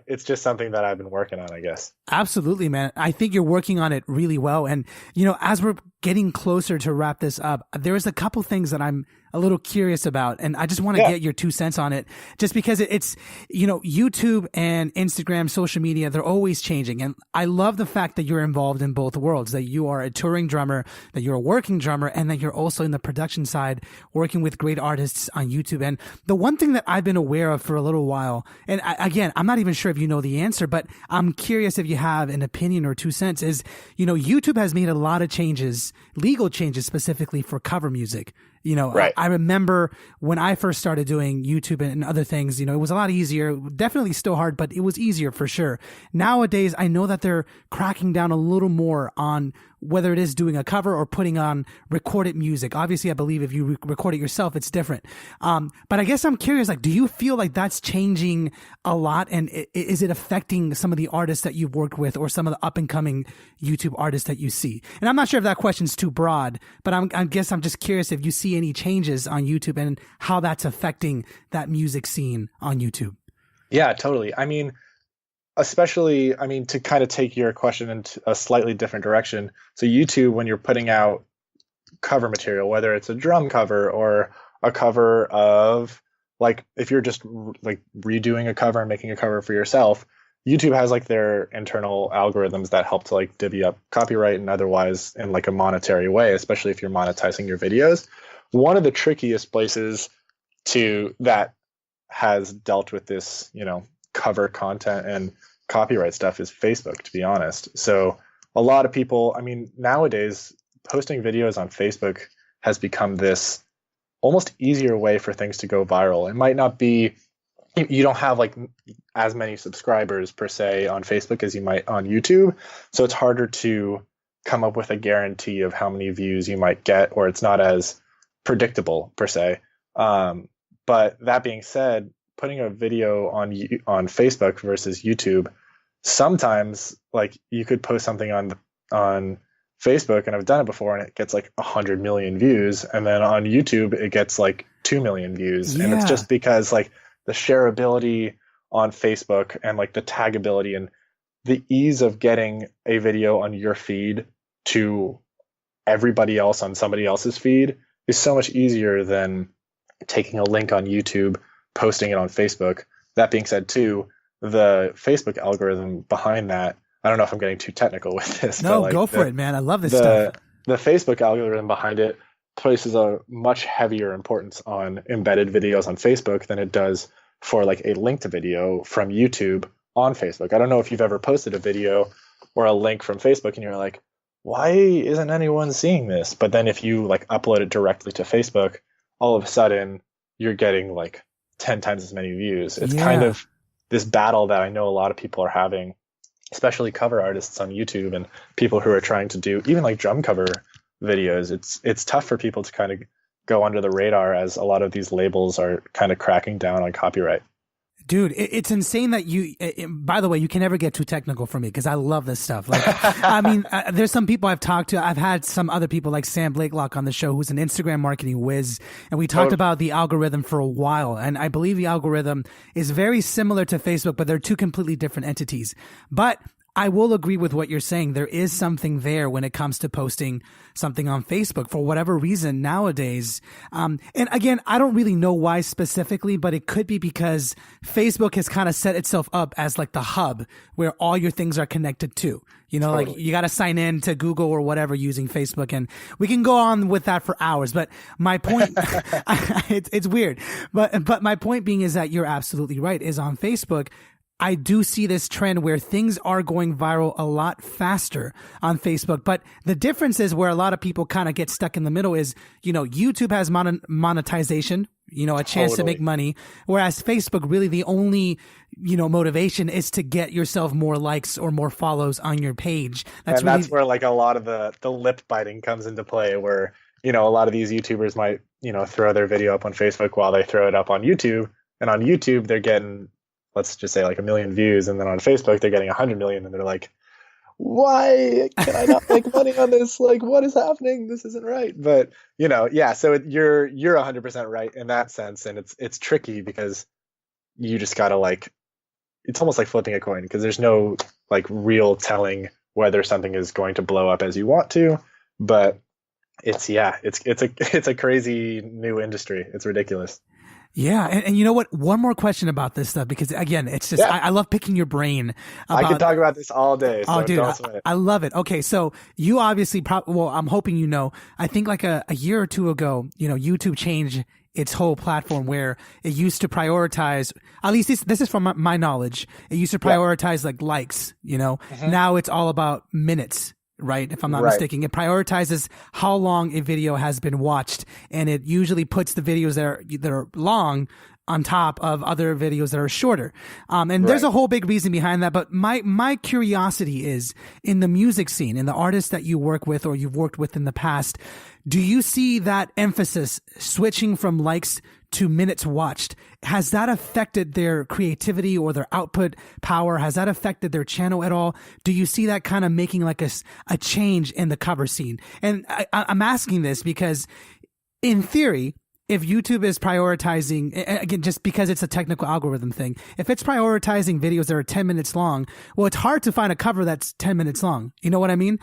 it's just something that I've been working on, I guess. Absolutely, man. I think you're working on it really well. And, as we're getting closer to wrap this up, there's a couple things that I'm a little curious about, and I just want to get your 2 cents on it, just because it's, YouTube and Instagram, social media, they're always changing. And I love the fact that you're involved in both worlds, that you are a touring drummer, that you're a working drummer, and that you're also in the production side, working with great artists on YouTube. And the one thing that I've been aware of for a little while, and again, I'm not even sure if you know the answer, but I'm curious if you have an opinion or 2 cents, is, YouTube has made a lot of changes, legal changes specifically for cover music. Right. I remember when I first started doing YouTube and other things, it was a lot easier, definitely still hard, but it was easier for sure. Nowadays, I know that they're cracking down a little more on whether it is doing a cover or putting on recorded music. Obviously, I believe if you record it yourself, it's different. But I guess I'm curious, like, do you feel like that's changing a lot? And is it affecting some of the artists that you've worked with or some of the up and coming YouTube artists that you see? And I'm not sure if that question's too broad, but I guess I'm just curious if you see any changes on YouTube and how that's affecting that music scene on YouTube. Yeah, totally. I mean, especially, to kind of take your question into a slightly different direction. So YouTube, when you're putting out cover material, whether it's a drum cover or a cover of, like, if you're just like redoing a cover and making a cover for yourself, YouTube has like their internal algorithms that help to like divvy up copyright and otherwise in like a monetary way, especially if you're monetizing your videos. One of the trickiest places that has dealt with this, cover content and copyright stuff is Facebook, to be honest. So a lot of people, nowadays posting videos on Facebook has become this almost easier way for things to go viral. It might not be, you don't have like as many subscribers per se on Facebook as you might on YouTube. So it's harder to come up with a guarantee of how many views you might get, or it's not as predictable per se. But that being said, putting a video on Facebook versus YouTube, sometimes like you could post something on Facebook, and I've done it before, and it gets like 100 million views, and then on YouTube it gets like 2 million views, and it's just because like the shareability on Facebook and like the tagability and the ease of getting a video on your feed to everybody else on somebody else's feed is so much easier than taking a link on YouTube, posting it on Facebook. That being said, too, the Facebook algorithm behind that, I don't know if I'm getting too technical with this. No, go for it, man. I love this stuff. The Facebook algorithm behind it places a much heavier importance on embedded videos on Facebook than it does for like a linked video from YouTube on Facebook. I don't know if you've ever posted a video or a link from Facebook and you're like, why isn't anyone seeing this? But then if you like upload it directly to Facebook, all of a sudden you're getting like 10 times as many views. It's kind of this battle that I know a lot of people are having, especially cover artists on YouTube and people who are trying to do even like drum cover videos. It's tough for people to kind of go under the radar as a lot of these labels are kind of cracking down on copyright. Dude, it's insane that by the way, you can never get too technical for me because I love this stuff. Like, I mean, there's some people I've talked to. I've had some other people like Sam Blakelock on the show, who's an Instagram marketing whiz. And we talked about the algorithm for a while. And I believe the algorithm is very similar to Facebook, but they're two completely different entities. But I will agree with what you're saying. There is something there when it comes to posting something on Facebook for whatever reason nowadays. And again, I don't really know why specifically, but it could be because Facebook has kind of set itself up as like the hub where all your things are connected to. You know, like you got to sign in to Google or whatever using Facebook, and we can go on with that for hours. But my point, it's weird. But my point being is that you're absolutely right, is on Facebook, I do see this trend where things are going viral a lot faster on Facebook. But the difference is where a lot of people kind of get stuck in the middle is, you know, YouTube has monetization, you know, a chance to make money. Whereas Facebook, really the only, you know, motivation is to get yourself more likes or more follows on your page. That's where like a lot of the lip biting comes into play, where, you know, a lot of these YouTubers might, you know, throw their video up on Facebook while they throw it up on YouTube. And on YouTube, they're getting, let's just say like 1 million views, and then on Facebook they're getting 100 million, and they're like, why can I not make money on this? Like, what is happening? This isn't right. But, you know, yeah, so you're 100% right in that sense, and it's tricky because you just gotta like, it's almost like flipping a coin, because there's no like real telling whether something is going to blow up as you want to. But it's a crazy new industry. It's ridiculous. Yeah. And you know what? One more question about this stuff, because again, it's just, I love picking your brain. I could talk about this all day. So dude, I love it. Okay. So you obviously well, I'm hoping, you know, I think like a year or two ago, you know, YouTube changed its whole platform where it used to prioritize, at least this is from my knowledge. It used to prioritize like likes, you know, now it's all about minutes. Right? If I'm not mistaken, it prioritizes how long a video has been watched, and it usually puts the videos that are long on top of other videos that are shorter. And there's a whole big reason behind that. But my curiosity is, in the music scene, in the artists that you work with or you've worked with in the past, do you see that emphasis switching from likes to minutes watched? Has that affected their creativity or their output power? Has that affected their channel at all? Do you see that kind of making like a change in the cover scene? And I'm asking this because, in theory, if YouTube is prioritizing, again, just because it's a technical algorithm thing, if it's prioritizing videos that are 10 minutes long, well, it's hard to find a cover that's 10 minutes long. You know what I mean?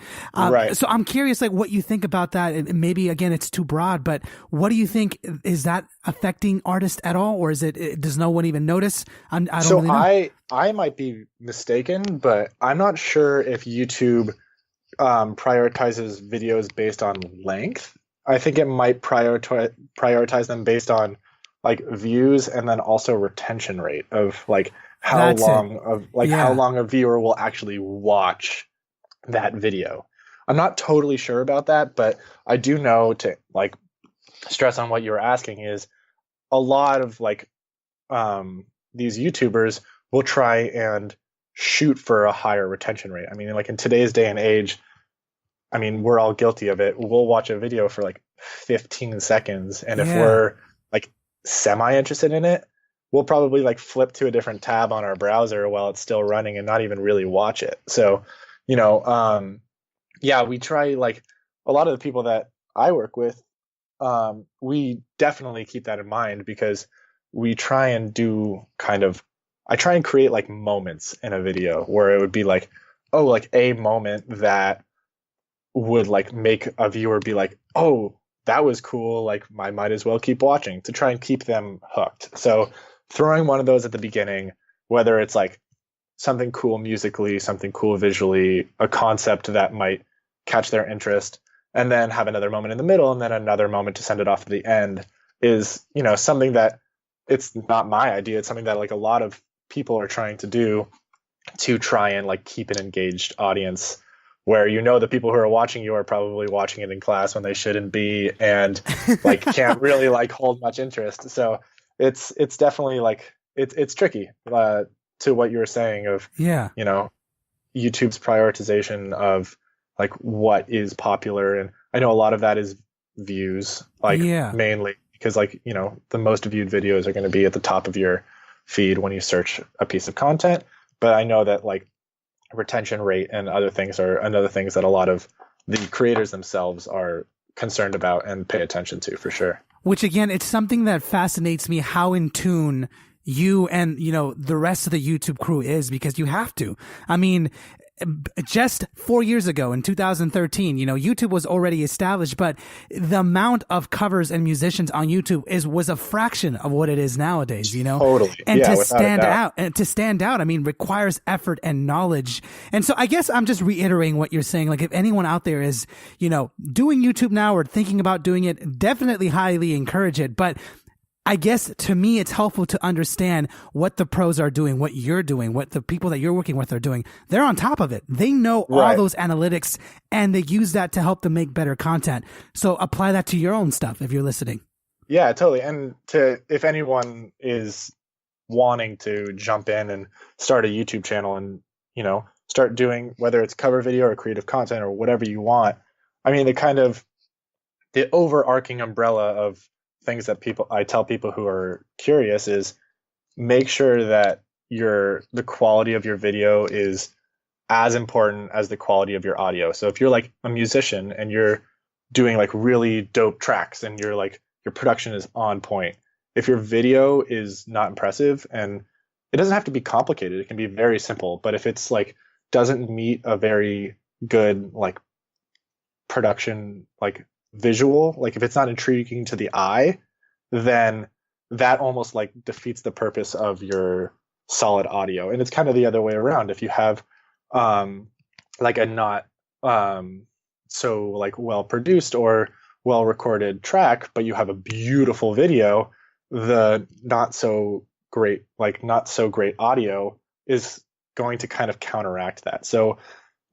So I'm curious, like, what you think about that. And maybe, again, it's too broad, but what do you think? Is that affecting artists at all? Or does no one even notice? I don't really know. I might be mistaken, but I'm not sure if YouTube prioritizes videos based on length. I think it might prioritize them based on like views, and then also retention rate of like how long a viewer will actually watch that video. I'm not totally sure about that, but I do know, to like stress on what you were asking, is a lot of like these YouTubers we'll try and shoot for a higher retention rate. I mean, like in today's day and age, I mean, we're all guilty of it. We'll watch a video for like 15 seconds, and if Yeah. we're like semi interested in it, we'll probably like flip to a different tab on our browser while it's still running and not even really watch it. So, you know, yeah, we try, like a lot of the people that I work with, we definitely keep that in mind, because we try and do kind of, I try and create like moments in a video where it would be like, oh, like a moment that would like make a viewer be like, oh, that was cool, like I might as well keep watching, to try and keep them hooked. So throwing one of those at the beginning, whether it's like something cool musically, something cool visually, a concept that might catch their interest, and then have another moment in the middle and then another moment to send it off at the end, is, you know, something that, it's not my idea. It's something that like a lot of people are trying to do to try and like keep an engaged audience, where, you know, the people who are watching you are probably watching it in class when they shouldn't be, and like can't really like hold much interest. So it's definitely like it's tricky, to what you were saying of, Yeah. you know, YouTube's prioritization of like what is popular. And I know a lot of that is views, like Yeah. mainly, because like, you know, the most viewed videos are going to be at the top of your feed when you search a piece of content. But I know that like retention rate and other things are another things that a lot of the creators themselves are concerned about and pay attention to, for sure. Which again, it's something that fascinates me, how in tune you and, you know, the rest of the YouTube crew is, because you have to. I mean, just 4 years ago in 2013, you know, YouTube was already established, but the amount of covers and musicians on YouTube was a fraction of what it is nowadays, you know? Totally. And Yeah, to without a stand doubt. out, I mean, requires effort and knowledge. And so I guess I'm just reiterating what you're saying. Like, if anyone out there is, you know, doing YouTube now or thinking about doing it, definitely highly encourage it. But I guess to me, it's helpful to understand what the pros are doing, what you're doing, what the people that you're working with are doing. They're on top of it. They know all Right. those analytics, and they use that to help them make better content. So apply that to your own stuff if you're listening. Yeah, totally. And if anyone is wanting to jump in and start a YouTube channel and, you know, start doing, whether it's cover video or creative content or whatever you want, I mean, the overarching umbrella of things that I tell people who are curious is, make sure that the quality of your video is as important as the quality of your audio. So if you're like a musician and you're doing like really dope tracks and you're like, your production is on point, if your video is not impressive, and it doesn't have to be complicated, it can be very simple, but if it's like doesn't meet a very good like production like visual, like if it's not intriguing to the eye, then that almost like defeats the purpose of your solid audio. And it's kind of the other way around. If you have like a not so like well produced or well recorded track, but you have a beautiful video, the not so great audio is going to kind of counteract that. So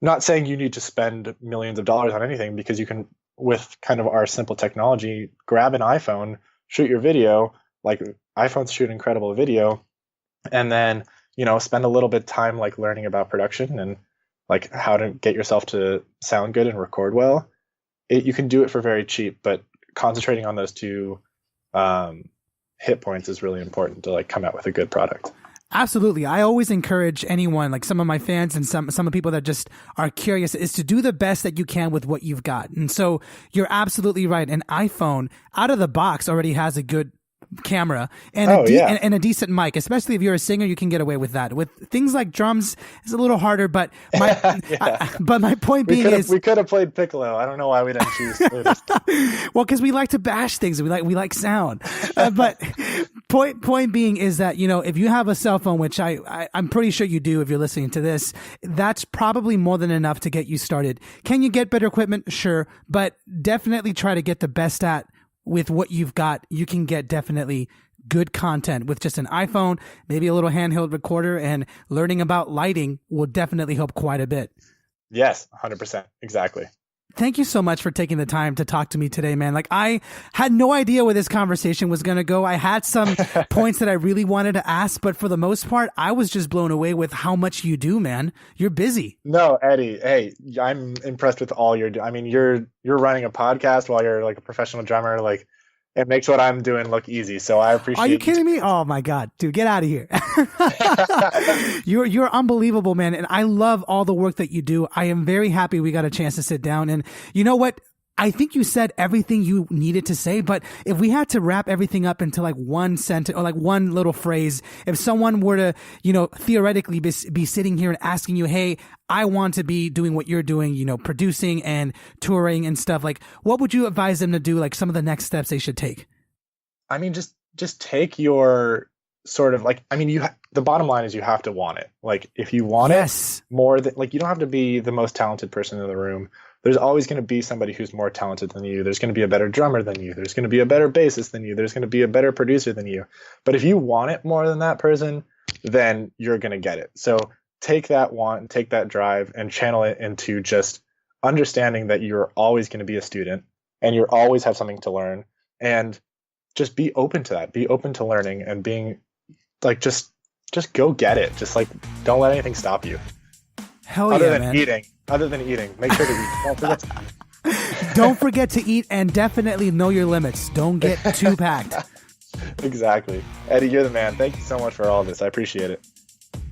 not saying you need to spend millions of dollars on anything, because you can, with kind of our simple technology, grab an iPhone, shoot your video, like iPhones shoot incredible video, and then, you know, spend a little bit of time like learning about production and like how to get yourself to sound good and record well. You can do it for very cheap, but concentrating on those two hit points is really important to like come out with a good product. Absolutely. I always encourage anyone, like some of my fans and some of the people that just are curious, is to do the best that you can with what you've got. And so you're absolutely right. An iPhone out of the box already has a good camera and and a decent mic. Especially if you're a singer, you can get away with that. With things like drums, it's a little harder. But my point being is, we could have played piccolo. I don't know why we didn't choose flutist. Well, because we like to bash things. We like sound. But point being is that, you know, if you have a cell phone, which I'm pretty sure you do if you're listening to this, that's probably more than enough to get you started. Can you get better equipment? Sure. But definitely try to get the best with what you've got. You can get definitely good content with just an iPhone, maybe a little handheld recorder, and learning about lighting will definitely help quite a bit. Yes, 100%. Exactly. thank you so much for taking the time to talk to me today, man. Like, I had no idea where this conversation was going to go. I had some points that I really wanted to ask, but for the most part, I was just blown away with how much you do, man. You're busy. No, Eddie, hey, I'm impressed with all you're doing. I mean, you're running a podcast while you're like a professional drummer. Like, it makes what I'm doing look easy. So I appreciate it. Are you kidding me? Oh my God, dude, get out of here. You're unbelievable, man. And I love all the work that you do. I am very happy we got a chance to sit down. And you know what? I think you said everything you needed to say, but if we had to wrap everything up into like one sentence or like one little phrase, if someone were to, theoretically be sitting here and asking you, hey, I want to be doing what you're doing, producing and touring and stuff, like what would you advise them to do? Like some of the next steps they should take? I mean, just take your sort of like, I mean, the bottom line is you have to want it. Like if you want it more than like, you don't have to be the most talented person in the room. There's always going to be somebody who's more talented than you. There's going to be a better drummer than you. There's going to be a better bassist than you. There's going to be a better producer than you. But if you want it more than that person, then you're going to get it. So take that want, take that drive and channel it into just understanding that you're always going to be a student and you always have something to learn, and just be open to that. Be open to learning and being like, just go get it. Just like, don't let anything stop you. Hell other yeah, than man. eating. Other than eating, make sure to eat. Don't forget to eat, and definitely know your limits. Don't get too packed. Exactly. Eddie, you're the man. Thank you so much for all of this. I appreciate it.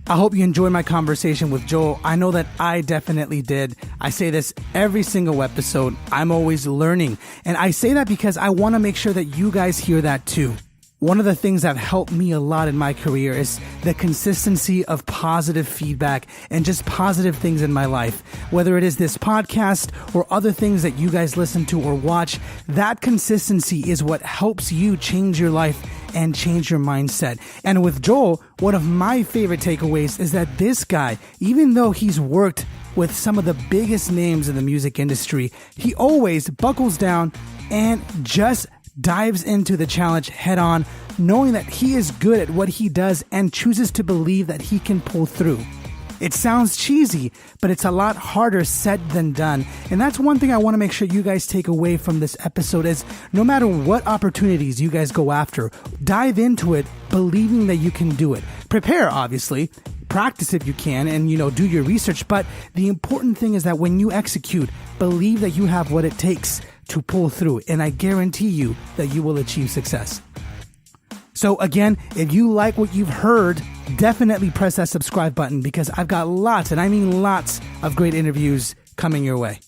I hope you enjoyed my conversation with Joel. I know that I definitely did. I say this every single episode. I'm always learning. And I say that because I want to make sure that you guys hear that too. One of the things that helped me a lot in my career is the consistency of positive feedback and just positive things in my life. Whether it is this podcast or other things that you guys listen to or watch, that consistency is what helps you change your life and change your mindset. And with Joel, one of my favorite takeaways is that this guy, even though he's worked with some of the biggest names in the music industry, he always buckles down and just dives into the challenge head on, knowing that he is good at what he does and chooses to believe that he can pull through. It sounds cheesy, but it's a lot harder said than done. And that's one thing I want to make sure you guys take away from this episode is no matter what opportunities you guys go after, dive into it believing that you can do it. Prepare, obviously. Practice if you can and, do your research. But the important thing is that when you execute, believe that you have what it takes to pull through. And I guarantee you that you will achieve success. So again, if you like what you've heard, definitely press that subscribe button because I've got lots, and I mean lots of great interviews coming your way.